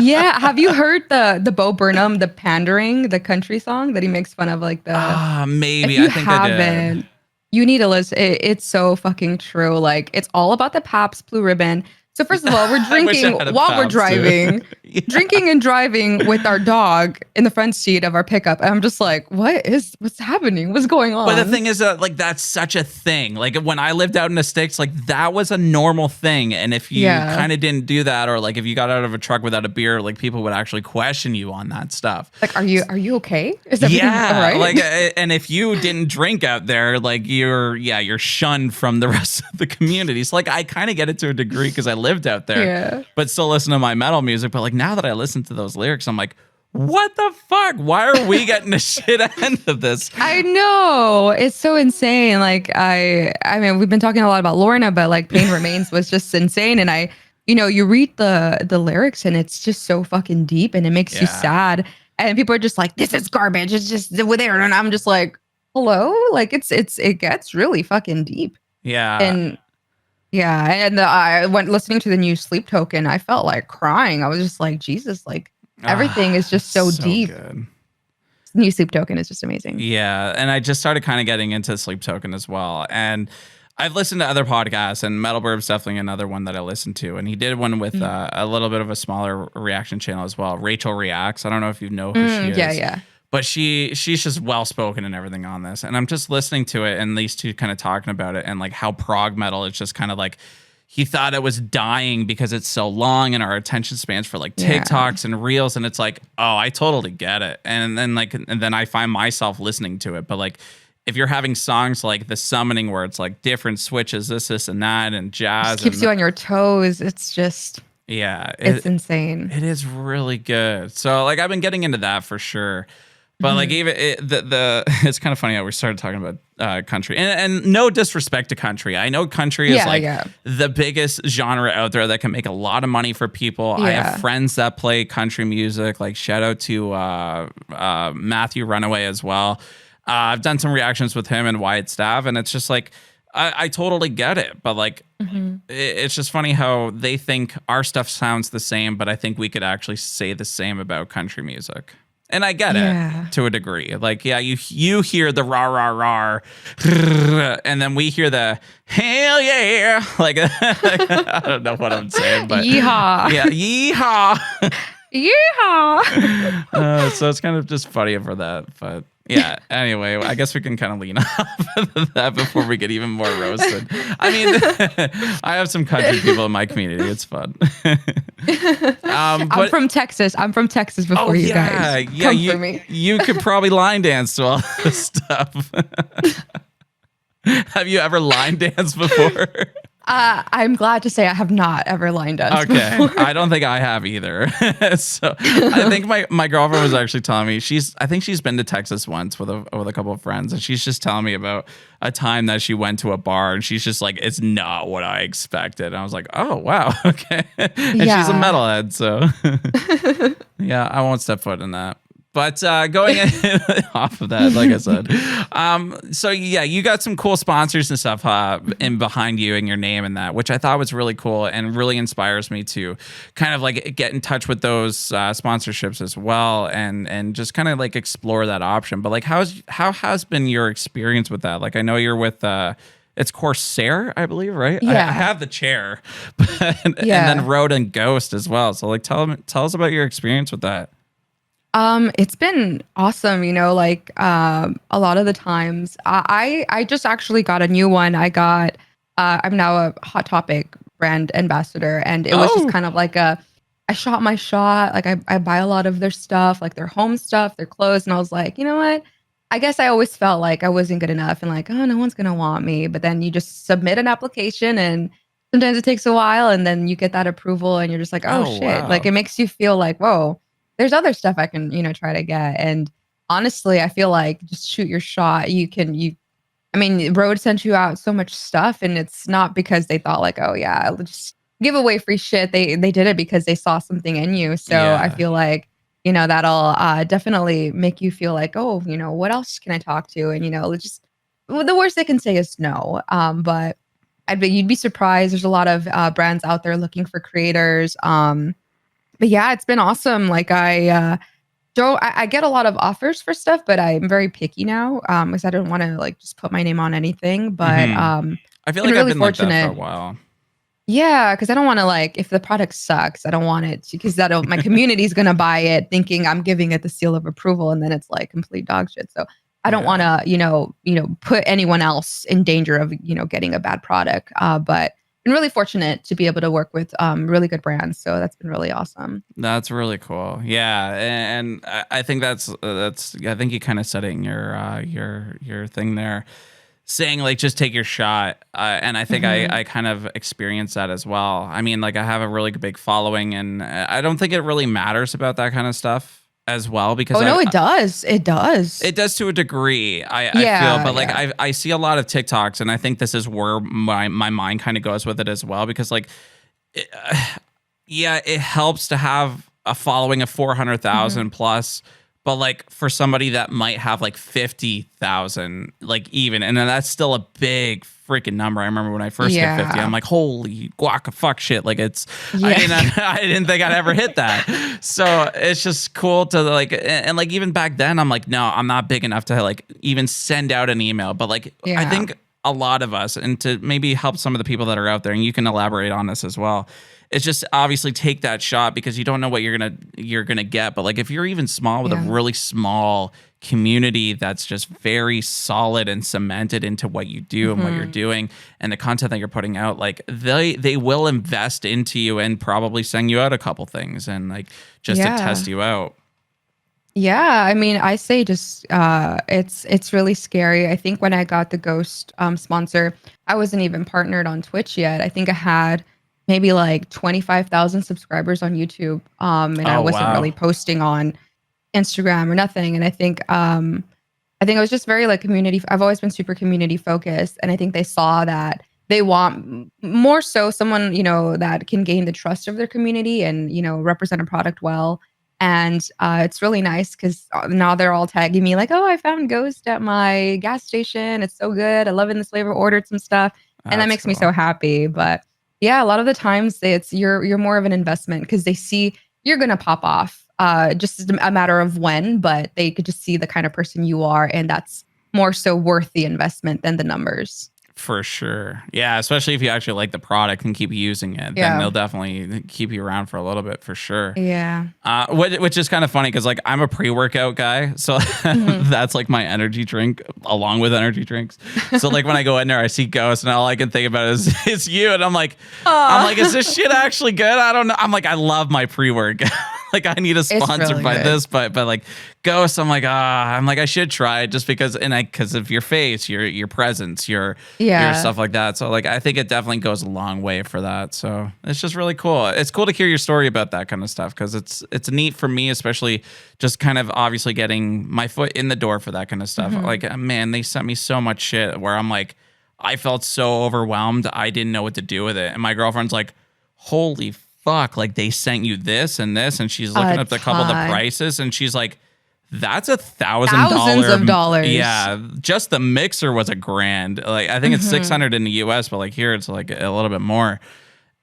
Yeah, have you heard the Bo Burnham, the Pandering, the country song that he makes fun of, like the if Maybe. you I think I did. haven't, you need to listen. It's so fucking true. Like it's all about the Pabst Blue Ribbon. So first of all, we're I wish I drinking had a while we're Pabst too. driving, Yeah. drinking and driving with our dog in the front seat of our pickup. And I'm just like, what's happening? What's going But the on? thing is that like that's such a thing. Like when I lived out in the sticks, like that was a normal thing. And if you Yeah. kind of didn't do that, or like if you got out of a truck without a beer, like people would actually question you on that stuff. Like, are you okay? Is everything all Yeah, right? like and if you didn't drink out there, like you're shunned from the rest of the community. So like I kind of get it to a degree because I lived out there, Yeah. but still listen to my metal music. But like now that I listen to those lyrics, I'm like, what the fuck? Why are we getting the shit end of this? I know. It's so insane. Like I mean, we've been talking a lot about Lorna, but like Pain Remains was just insane. And you read the lyrics and it's just so fucking deep and it makes you Yeah. sad. And people are just like, this is garbage. It's just there. And I'm just like, hello? Like it gets really fucking deep. Yeah. And yeah, and I went listening to the new Sleep Token. I felt like crying. I was just like, Jesus, like everything is just so deep. Good. New Sleep Token is just amazing. Yeah, and I just started kind of getting into Sleep Token as well. And I've listened to other podcasts, and Metal Burb's definitely another one that I listened to. And he did one with a little bit of a smaller reaction channel as well. Rachel Reacts. I don't know if you know who she is. Yeah. But she's just well spoken and everything on this. And I'm just listening to it and these two kind of talking about it and like how prog metal is just kind of like he thought it was dying because it's so long and our attention spans for like TikToks and reels. And it's like, oh, I totally get it. And then I find myself listening to it. But like if you're having songs like The Summoning where it's like different switches, this and that, and jazz. It keeps you on your toes. It's just it's insane. It is really good. So like I've been getting into that for sure. But like even it's kind of funny how we started talking about country and no disrespect to country. I know country is the biggest genre out there that can make a lot of money for people. Yeah. I have friends that play country music. Like shout out to Matthew Runaway as well. I've done some reactions with him and Wyatt Stav, and it's just like I totally get it. But like it's just funny how they think our stuff sounds the same, but I think we could actually say the same about country music. And I get it to a degree. Like, yeah, you hear the rah, rah, rah, and then we hear the hell yeah. Like, I don't know what I'm saying, but yeehaw. Yeah, yeehaw. Yeehaw. So it's kind of just funny for that. But yeah, anyway, I guess we can kind of lean off of that before we get even more roasted. I mean, I have some country people in my community. It's fun. I'm from Texas. Before you guys. Yeah, Come for me. You could probably line dance to all this stuff. Have you ever line danced before? I'm glad to say I have not ever line danced before. I don't think I have either. So I think my girlfriend was actually telling me I think she's been to Texas once with a couple of friends, and she's just telling me about a time that she went to a bar and she's just like, it's not what I expected. And I was like, oh wow, okay. And she's a metalhead, so yeah, I won't step foot in that. But going off of that, like I said, so yeah, you got some cool sponsors and stuff in behind you and your name and that, which I thought was really cool and really inspires me to kind of like get in touch with those sponsorships as well and just kind of like explore that option. But like, how has been your experience with that? Like, I know you're with it's Corsair, I believe, right? Yeah. I have the chair, and then Road and Ghost as well. So like, tell us about your experience with that. It's been awesome, like a lot of the times I just actually got a new one. I'm now a Hot Topic brand ambassador, and it was just kind of like I shot my shot. Like I buy a lot of their stuff, like their home stuff, their clothes, and I was like, you know what? I guess I always felt like I wasn't good enough and like, oh, no one's gonna want me. But then you just submit an application and sometimes it takes a while and then you get that approval and you're just like, oh shit. Wow. Like it makes you feel like, whoa, there's other stuff I can, try to get. And honestly, I feel like just shoot your shot. I mean, Rode sent you out so much stuff, and it's not because they thought like, oh yeah, I'll just give away free shit. They did it because they saw something in you. So I feel like, that'll definitely make you feel like, oh, what else can I talk to? And, just the worst they can say is no. But you'd be surprised. There's a lot of brands out there looking for creators. But yeah, it's been awesome. Like I get a lot of offers for stuff, but I'm very picky now because I don't want to like just put my name on anything. But I feel been like I've really been like that fortunate. for a while. Yeah, because I don't want to like if the product sucks, I don't want it because my community's gonna buy it thinking I'm giving it the seal of approval, and then it's like complete dog shit. So I don't want to put anyone else in danger of getting a bad product. But been really fortunate to be able to work with really good brands, so that's been really awesome. That's really cool. Yeah, and I think that's I think you kind of said it in your thing there, saying like just take your shot. And I think I kind of experienced that as well. I mean, like I have a really big following, and I don't think it really matters about that kind of stuff as well because no, it does. It does. It does to a degree, I feel, but like I see a lot of TikToks, and I think this is where my mind kind of goes with it as well because like, it helps to have a following of 400,000 plus, but like for somebody that might have like 50,000, like even, and then that's still a big freaking number. I remember when I first hit 50, I'm like, holy guac, fuck shit. Like it's, I mean, I didn't think I'd ever hit that. So it's just cool to like, and like even back then I'm like, no, I'm not big enough to like even send out an email. But like, I think a lot of us, and to maybe help some of the people that are out there, and you can elaborate on this as well, it's just obviously take that shot because you don't know what you're gonna get. But like if you're even small with a really small community that's just very solid and cemented into what you do and what you're doing and the content that you're putting out, like they will invest into you and probably send you out a couple things and like just to test you out. Yeah, I mean, I say just it's really scary. I think when I got the Ghost sponsor, I wasn't even partnered on Twitch yet. I think I had maybe like 25,000 subscribers on YouTube, and I wasn't really posting on Instagram or nothing. And I think I was just very like community. I've always been super community focused, and I think they saw that they want more so someone that can gain the trust of their community and represent a product well. And it's really nice because now they're all tagging me like, oh, I found Ghost at my gas station. It's so good. I love it in this flavor. Ordered some stuff, and that makes me so happy. But yeah, a lot of the times it's you're more of an investment because they see you're gonna pop off. Just a matter of when, but they could just see the kind of person you are, and that's more so worth the investment than the numbers. For sure. Yeah, especially if you actually like the product and keep using it, then they'll definitely keep you around for a little bit for sure. Yeah. Which is kind of funny because like I'm a pre-workout guy, so that's like my energy drink along with energy drinks. So like when I go in there, I see Ghost, and all I can think about is it's you, and I'm like, is this shit actually good? I don't know. I'm like, I love my pre-workout. Like I need a sponsor by this, but like Ghost, I'm like, I should try it just because of your face, your presence, your stuff like that. So like I think it definitely goes a long way for that. So it's just really cool. It's cool to hear your story about that kind of stuff because it's neat for me, especially just kind of obviously getting my foot in the door for that kind of stuff. Like man, they sent me so much shit where I'm like, I felt so overwhelmed, I didn't know what to do with it, and my girlfriend's like, holy fuck, like they sent you this and this, and she's looking up a couple of the prices, and she's like, that's $1,000. Thousands of dollars. Yeah, just the mixer was $1,000. Like I think it's 600 in the US, but like here it's like a little bit more.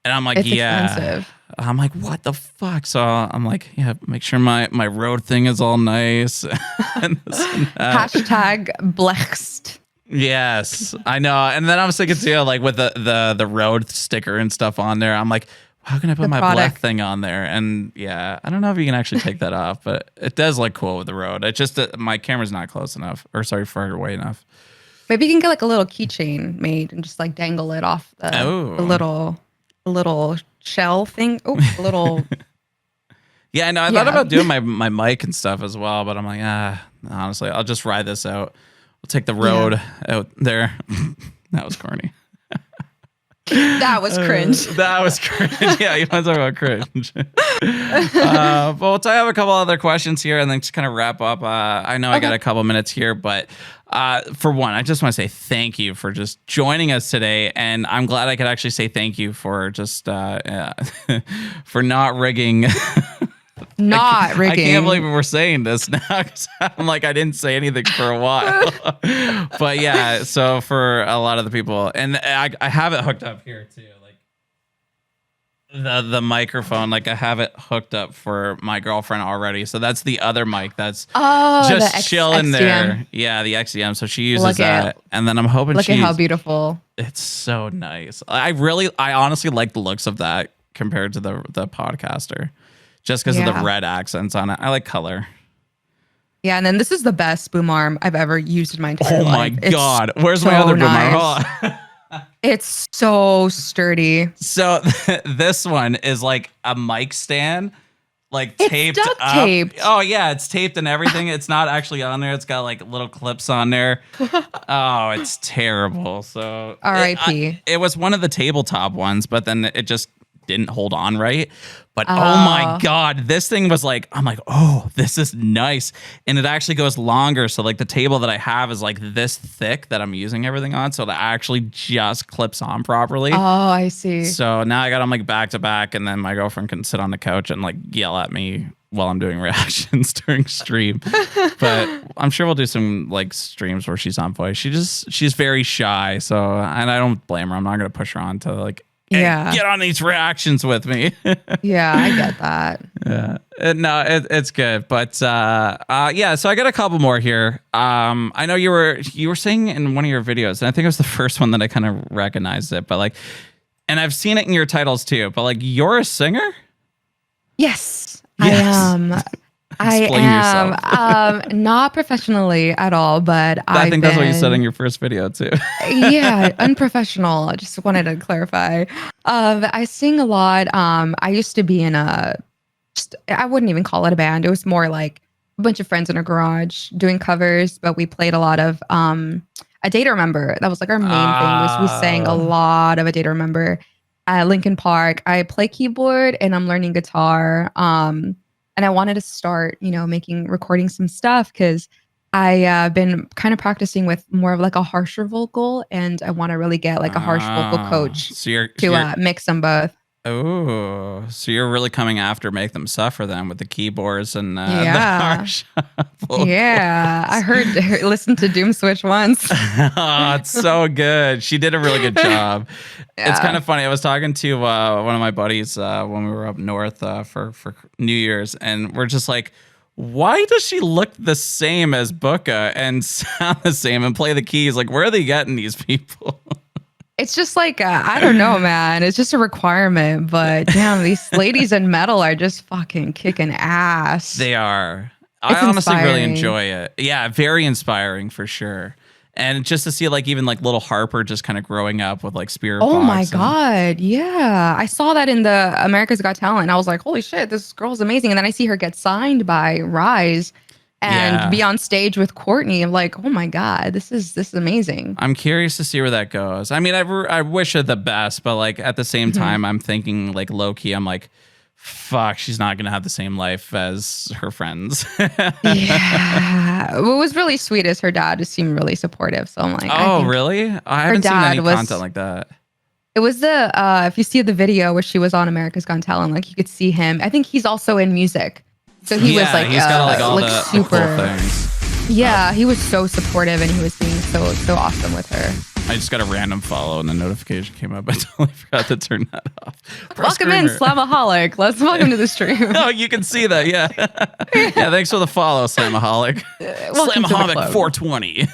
And I'm like, it's expensive. I'm like, what the fuck? So I'm like, yeah, make sure my road thing is all nice. And Hashtag bleghs. Yes, I know. And then I was thinking too, like with the road sticker and stuff on there, I'm like, how can I put my black thing on there? And yeah, I don't know if you can actually take that off, but it does look cool with the road. It's just that my camera's not close enough, or sorry, far away enough. Maybe you can get like a little keychain made and just like dangle it off the little shell thing. Oh, a little. Yeah, I know. I thought about doing my mic and stuff as well, but I'm like, honestly, I'll just ride this out. We'll take the road out there. That was corny. That was cringe. That was cringe. Yeah, you want to talk about cringe. But I have a couple other questions here and then just kind of wrap up. I know I got a couple minutes here, but for one, I just want to say thank you for just joining us today. And I'm glad I could actually say thank you for just for not rigging Not I rigging. can't believe we're saying this now. 'Cause I'm like, I didn't say anything for a while. But yeah, so for a lot of the people, and I have it hooked up here too. Like the microphone, like I have it hooked up for my girlfriend already. So that's the other mic that's just chilling there. Yeah, the XDM. So she uses that. And then I'm hoping Look at how beautiful. It's so nice. I honestly like the looks of that compared to the podcaster. Just because of the red accents on it. I like color. Yeah, and then this is the best boom arm I've ever used in my entire life. Oh my God. Where's my other boom arm? It's so sturdy. So this one is like a mic stand, like taped duct up. taped. Oh yeah, it's taped and everything. It's not actually on there. It's got like little clips on there. Oh, it's terrible. So R.I.P. It was one of the tabletop ones, but then it just didn't hold on right. But oh my God, this thing was like, I'm like, oh, this is nice. And it actually goes longer. So like the table that I have is like this thick that I'm using everything on. So it actually just clips on properly. Oh, I see. So now I got them like back to back. And then my girlfriend can sit on the couch and like yell at me while I'm doing reactions during stream. But I'm sure we'll do some like streams where she's on voice. She's very shy. So, and I don't blame her. I'm not going to push her on to like, get on these reactions with me. Yeah, I get that. Yeah, no, it's good, but yeah. So I got a couple more here. I know you were saying in one of your videos, and I think it was the first one that I kind of recognized it, but like, and I've seen it in your titles too. But like, you're a singer? Yes. I am. Explain yourself. Not professionally at all, but I think that's what you said in your first video too. Yeah, unprofessional. I just wanted to clarify. I sing a lot. I used to be in I wouldn't even call it a band. It was more like a bunch of friends in a garage doing covers, but we played a lot of A Day to Remember. That was like our main thing. Was we sang a lot of A Day to Remember at Linkin Park. I play keyboard and I'm learning guitar. And I wanted to start, recording some stuff because I've been kind of practicing with more of like a harsher vocal, and I want to really get like a harsh vocal coach to mix them both. Oh, so you're really coming after Make Them Suffer then with the keyboards and the harsh vocals. Yeah, I listened to Doom Switch once. Oh, it's so good. She did a really good job. Yeah. It's kind of funny. I was talking to one of my buddies when we were up north for New Year's, and we're just like, why does she look the same as Buka and sound the same and play the keys? Like, where are they getting these people? It's just like, I don't know, man. It's just a requirement. But damn, these ladies in metal are just fucking kicking ass. They are. I honestly really enjoy it. Yeah, very inspiring for sure. And just to see like even like little Harper just kind of growing up with like Spirit Box. Oh my God. Yeah. I saw that in the America's Got Talent. I was like, holy shit, this girl's amazing. And then I see her get signed by Rise and be on stage with Courtney. I'm like, oh my God, this is amazing. I'm curious to see where that goes. I mean, I wish her the best, but like at the same time, I'm thinking like low key, I'm like, fuck, she's not gonna have the same life as her friends. Yeah. What was really sweet is her dad just seemed really supportive. So I'm like, oh really? I haven't seen any content like that. It was the if you see the video where she was on America's Got Talent, like you could see him. I think he's also in music. So he was like, he's got like all the super cool things. Yeah, he was so supportive and he was being so awesome with her. I just got a random follow and the notification came up. I totally forgot to turn that off. Welcome in, Slamaholic. Welcome to the stream. Oh, you can see that, yeah. Yeah, thanks for the follow, Slamaholic. Slamaholic 420.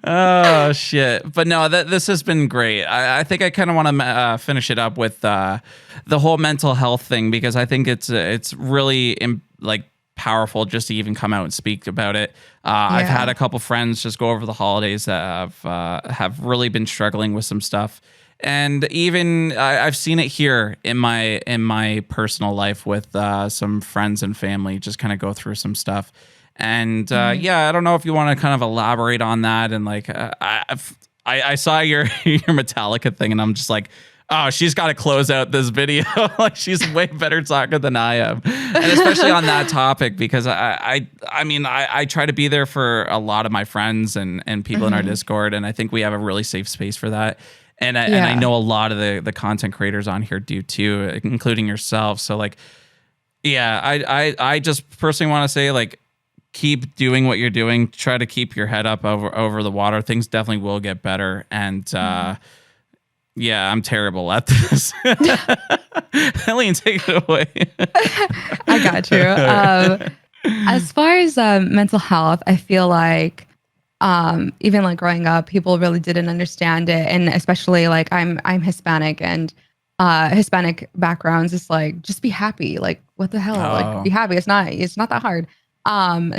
Oh shit! But no, this has been great. I think I kind of want to finish it up with the whole mental health thing because I think it's really like powerful just to even come out and speak about it. I've had a couple friends just go over the holidays that have really been struggling with some stuff, and even I've seen it here in my personal life with some friends and family just kind of go through some stuff. And I don't know if you want to kind of elaborate on that. And like, I saw your Metallica thing, and I'm just like, oh, she's got to close out this video. Like, she's way better talker than I am, and especially on that topic because I mean I try to be there for a lot of my friends and people in our Discord, and I think we have a really safe space for that. And I know a lot of the content creators on here do too, including yourself. So like, Yeah, I just personally want to say, like, keep doing what you're doing. Try to keep your head up over the water. Things definitely will get better. And yeah, I'm terrible at this. Aileen, take it away. I got you. As far as mental health, I feel like even like growing up, people really didn't understand it, and especially like I'm Hispanic, and Hispanic backgrounds is like just be happy. Like what the hell? Like Oh, be happy. It's not that hard.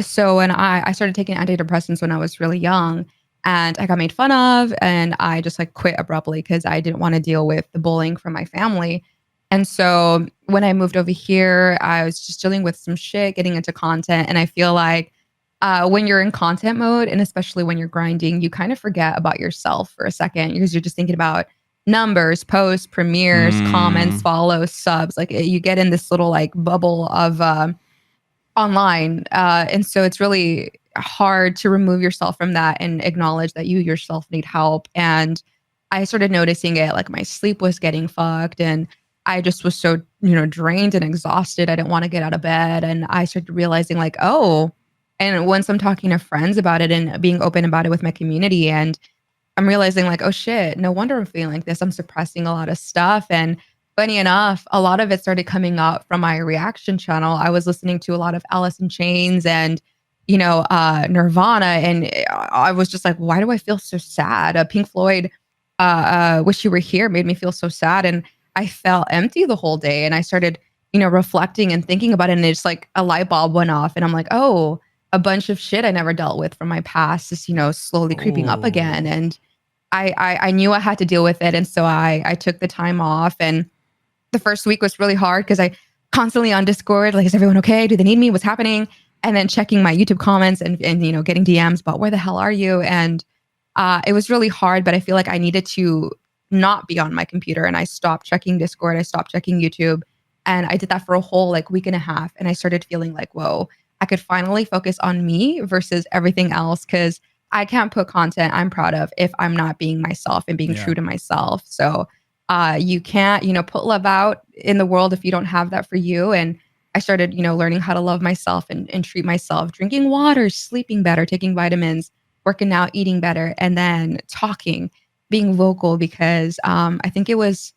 So when I started taking antidepressants when I was really young, and I got made fun of, and I just like quit abruptly because I didn't want to deal with the bullying from my family. And so when I moved over here, I was just dealing with some shit, getting into content. And I feel like when you're in content mode, and especially when you're grinding, you kind of forget about yourself for a second because you're just thinking about numbers, posts, premieres, comments, mm, follows, subs. Like you get in this little like bubble of online. And so it's really hard to remove yourself from that and acknowledge that you yourself need help. And I started noticing it, like my sleep was getting fucked, and I just was so, drained and exhausted. I didn't want to get out of bed. And I started realizing, like, oh, and once I'm talking to friends about it and being open about it with my community, and I'm realizing, like, oh shit, no wonder I'm feeling like this. I'm suppressing a lot of stuff. And funny enough, a lot of it started coming up from my reaction channel. I was listening to a lot of Alice in Chains and, Nirvana. And I was just like, why do I feel so sad? Pink Floyd, Wish You Were Here made me feel so sad. And I felt empty the whole day. And I started, reflecting and thinking about it. And it's like a light bulb went off. And I'm like, oh, a bunch of shit I never dealt with from my past is, slowly creeping up again. oh, And I knew I had to deal with it. And so I took the time off. And the first week was really hard because I constantly on Discord, like, is everyone okay? Do they need me? What's happening? And then checking my YouTube comments and getting DMs about where the hell are you? And it was really hard, but I feel like I needed to not be on my computer, and I stopped checking Discord. I stopped checking YouTube, and I did that for a whole like week and a half. And I started feeling like, whoa, I could finally focus on me versus everything else, because I can't put content I'm proud of if I'm not being myself and being yeah. true to myself. So you can't, put love out in the world if you don't have that for you. And I started, learning how to love myself and treat myself, drinking water, sleeping better, taking vitamins, working out, eating better, and then talking, being vocal, because I think it was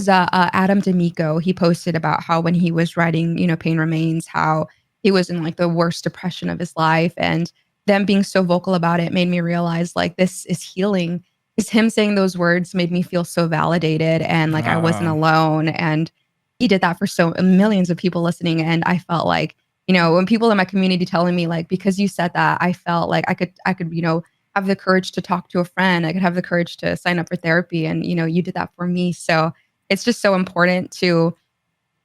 Adam D'Amico. He posted about how when he was writing, Pain Remains, how he was in like the worst depression of his life, and them being so vocal about it made me realize, like, this is healing. Is him saying those words made me feel so validated and like I wasn't Uh, alone. And he did that for so millions of people listening. And I felt like, when people in my community telling me, like, because you said that, I felt like I could, have the courage to talk to a friend. I could have the courage to sign up for therapy. And, you did that for me. So it's just so important to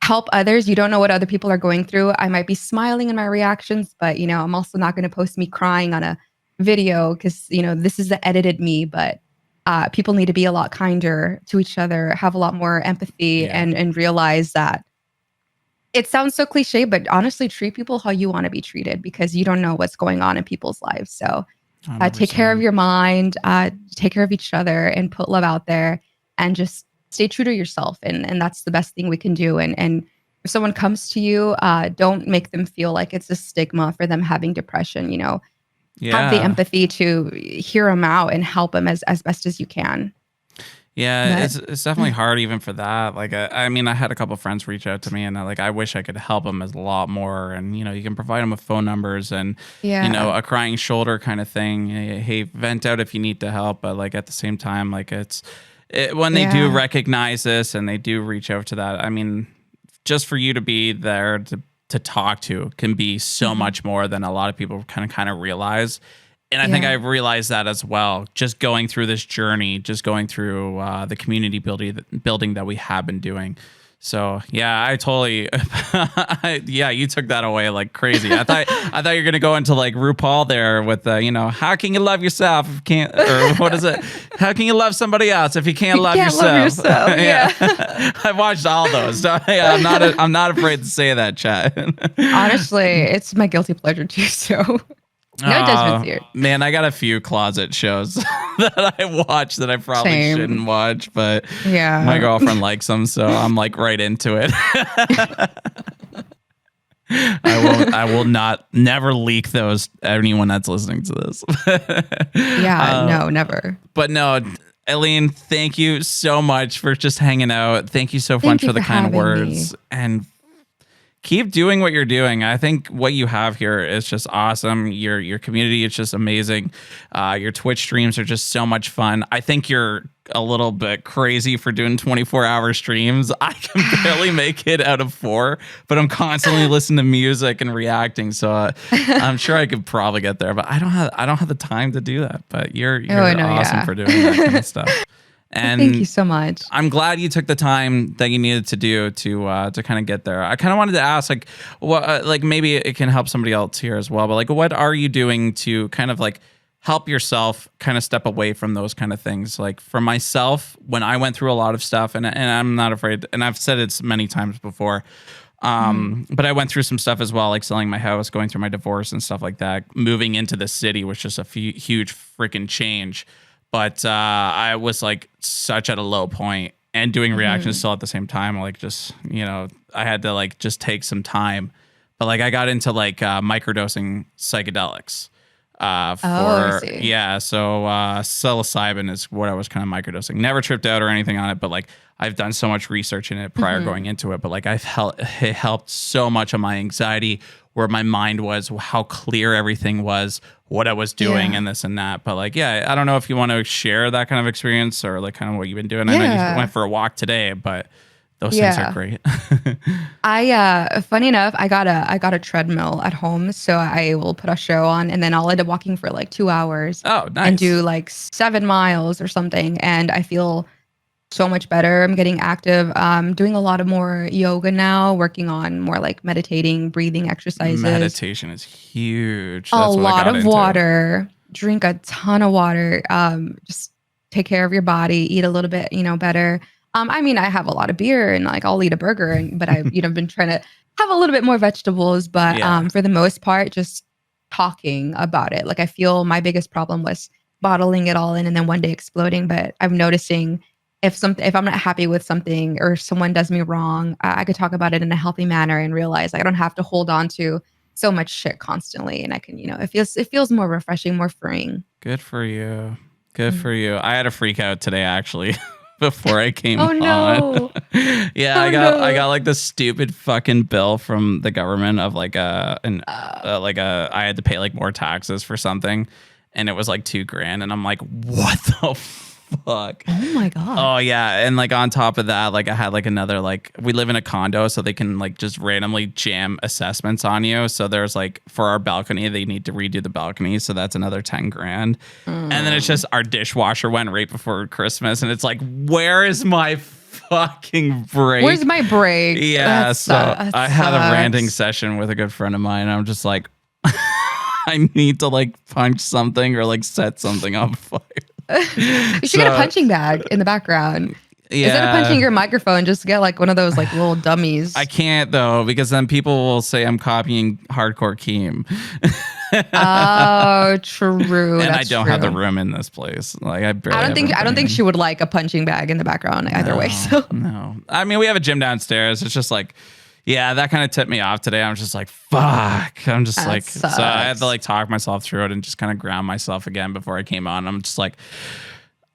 help others. You don't know what other people are going through. I might be smiling in my reactions, but, I'm also not going to post me crying on a video because, this is the edited me. But people need to be a lot kinder to each other, have a lot more empathy, yeah, and realize that it sounds so cliche, but honestly, treat people how you want to be treated, because you don't know what's going on in people's lives. So take care of 100%. your mind, take care of each other, and put love out there, and just stay true to yourself. And that's the best thing we can do. And if someone comes to you, don't make them feel like it's a stigma for them having depression. Have the Yeah. empathy to hear them out and help them as best as you can. Yeah, But it's definitely hard even for that. Like, I mean, I had a couple friends reach out to me, and like, I wish I could help them a lot more. And you can provide them with phone numbers and yeah, a crying shoulder kind of thing. Hey, vent out if you need to help, but like at the same time, like when they do yeah, recognize this and they do reach out to that. I mean, just for you to be there to talk to can be so mhm, much more than a lot of people kind of realize. And I think yeah. I've realized that as well, just going through this journey, just going through the community building that we have been doing. So yeah, I totally, yeah, you took that away like crazy. I thought you were gonna go into like RuPaul there with how can you love yourself if you can't, or what is it? How can you love somebody else if you can't You love can't love yourself? yourself. Yeah, Yeah. I watched all those. Yeah, I'm not afraid to say that, chat. Honestly, it's my guilty pleasure too. So no judgments Oh here. man, I got a few closet shows that I watch that I probably Same. shouldn't watch, but my Yeah. girlfriend likes them, so I'm like right into it. I will not never leak those to anyone that's listening to this. Yeah, no, never. But no, Aileen, thank you so much for just hanging out. Thank you so Thank much you for the for kind having words me. and keep doing what you're doing. I think what you have here is just awesome. Your community is just amazing. Your Twitch streams are just so much fun. I think you're a little bit crazy for doing 24-hour streams. I can barely make it out of 4, but I'm constantly listening to music and reacting. So I'm sure I could probably get there, but I don't have the time to do that. But you're Oh, no, awesome yeah. for doing that kind of stuff. Well, thank you And so much. I'm glad you took the time that you needed to do to kind of get there. I kind of wanted to ask, like, what, like maybe it can help somebody else here as well. But like, what are you doing to kind of like help yourself kind of step away from those kind of things? Like for myself, when I went through a lot of stuff, and I'm not afraid, and I've said it many times before. But I went through some stuff as well, like selling my house, going through my divorce and stuff like that. Moving into the city was just a huge freaking change. But I was like such at a low point and doing reactions still at the same time. Like just, I had to like just take some time. But like I got into like microdosing psychedelics. I see. Yeah, so psilocybin is what I was kind of microdosing. Never tripped out or anything on it, but like I've done so much research in it prior going into it. But like it helped so much of my anxiety, where my mind was, how clear everything was, what I was doing, and this and that. But like, yeah, I don't know if you want to share that kind of experience or like kind of what you've been doing. I know you went for a walk today, but those things are great. Funny enough, I got a treadmill at home, so I will put a show on, and then I'll end up walking for like 2 hours. Oh, nice. And do like 7 miles or something, and I feel so much better. I'm getting active. Doing a lot of more yoga now, working on more like meditating, breathing exercises. Meditation is huge. A That's what I lot got of into. water. Drink a ton of water. Just take care of your body. Eat a little bit, better. I mean, I have a lot of beer and like I'll eat a burger, but I've been trying to have a little bit more vegetables. But for the most part, just talking about it. Like I feel my biggest problem was bottling it all in and then one day exploding. But I'm noticing if I'm not happy with something or someone does me wrong, I could talk about it in a healthy manner and realize like, I don't have to hold on to so much shit constantly, and I can, it feels more refreshing, more freeing. Good for you. Good for you. I had a freak out today actually before I came Oh on. no. Yeah, I got like the stupid fucking bill from the government of like I had to pay like more taxes for something, and it was like $2,000, and I'm like, what the fuck? Oh my god. Oh yeah, and like on top of that, like I had like another, like we live in a condo, so they can like just randomly jam assessments on you. So there's like for our balcony, they need to redo the balcony, so that's another $10,000. And then it's just our dishwasher went right before Christmas, and it's like, where is my fucking break? Where's my break? Yeah, I had a ranting session with a good friend of mine. And I'm just like, I need to like punch something or like set something on fire. You should get a punching bag in the background. Yeah. Instead of punching your microphone, just get like one of those like little dummies. I can't though, because then people will say I'm copying hardcore Keem. Oh, true. And That's I don't true. have the room in this place. Like I don't think she would like a punching bag in the background either way. So no. I mean, we have a gym downstairs. It's just like, yeah, that kind of tipped me off today. I'm just like, fuck. I'm just That like, sucks. so I had to like talk myself through it and just kind of ground myself again before I came on. I'm just like,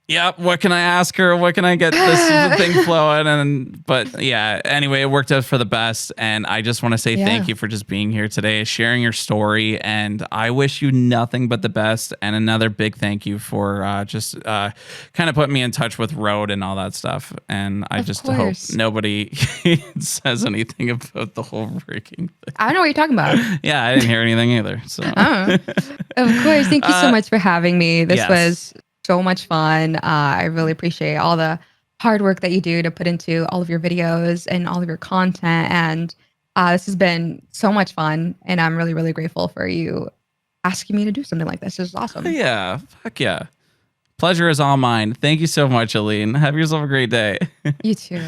yep, what can I ask her? What can I get this thing flowing? But yeah, anyway, it worked out for the best. And I just want to say thank you for just being here today, sharing your story. And I wish you nothing but the best. And another big thank you for just kind of putting me in touch with Road and all that stuff. And I just hope nobody says anything about the whole freaking thing. I don't know what you're talking about. Yeah, I didn't hear anything either. So Of course. Thank you so much for having me. This was so much fun. I really appreciate all the hard work that you do to put into all of your videos and all of your content. And this has been so much fun. And I'm really, really grateful for you asking me to do something like this. This is awesome. Yeah. Fuck yeah. Pleasure is all mine. Thank you so much, Aileen. Have yourself a great day. You too.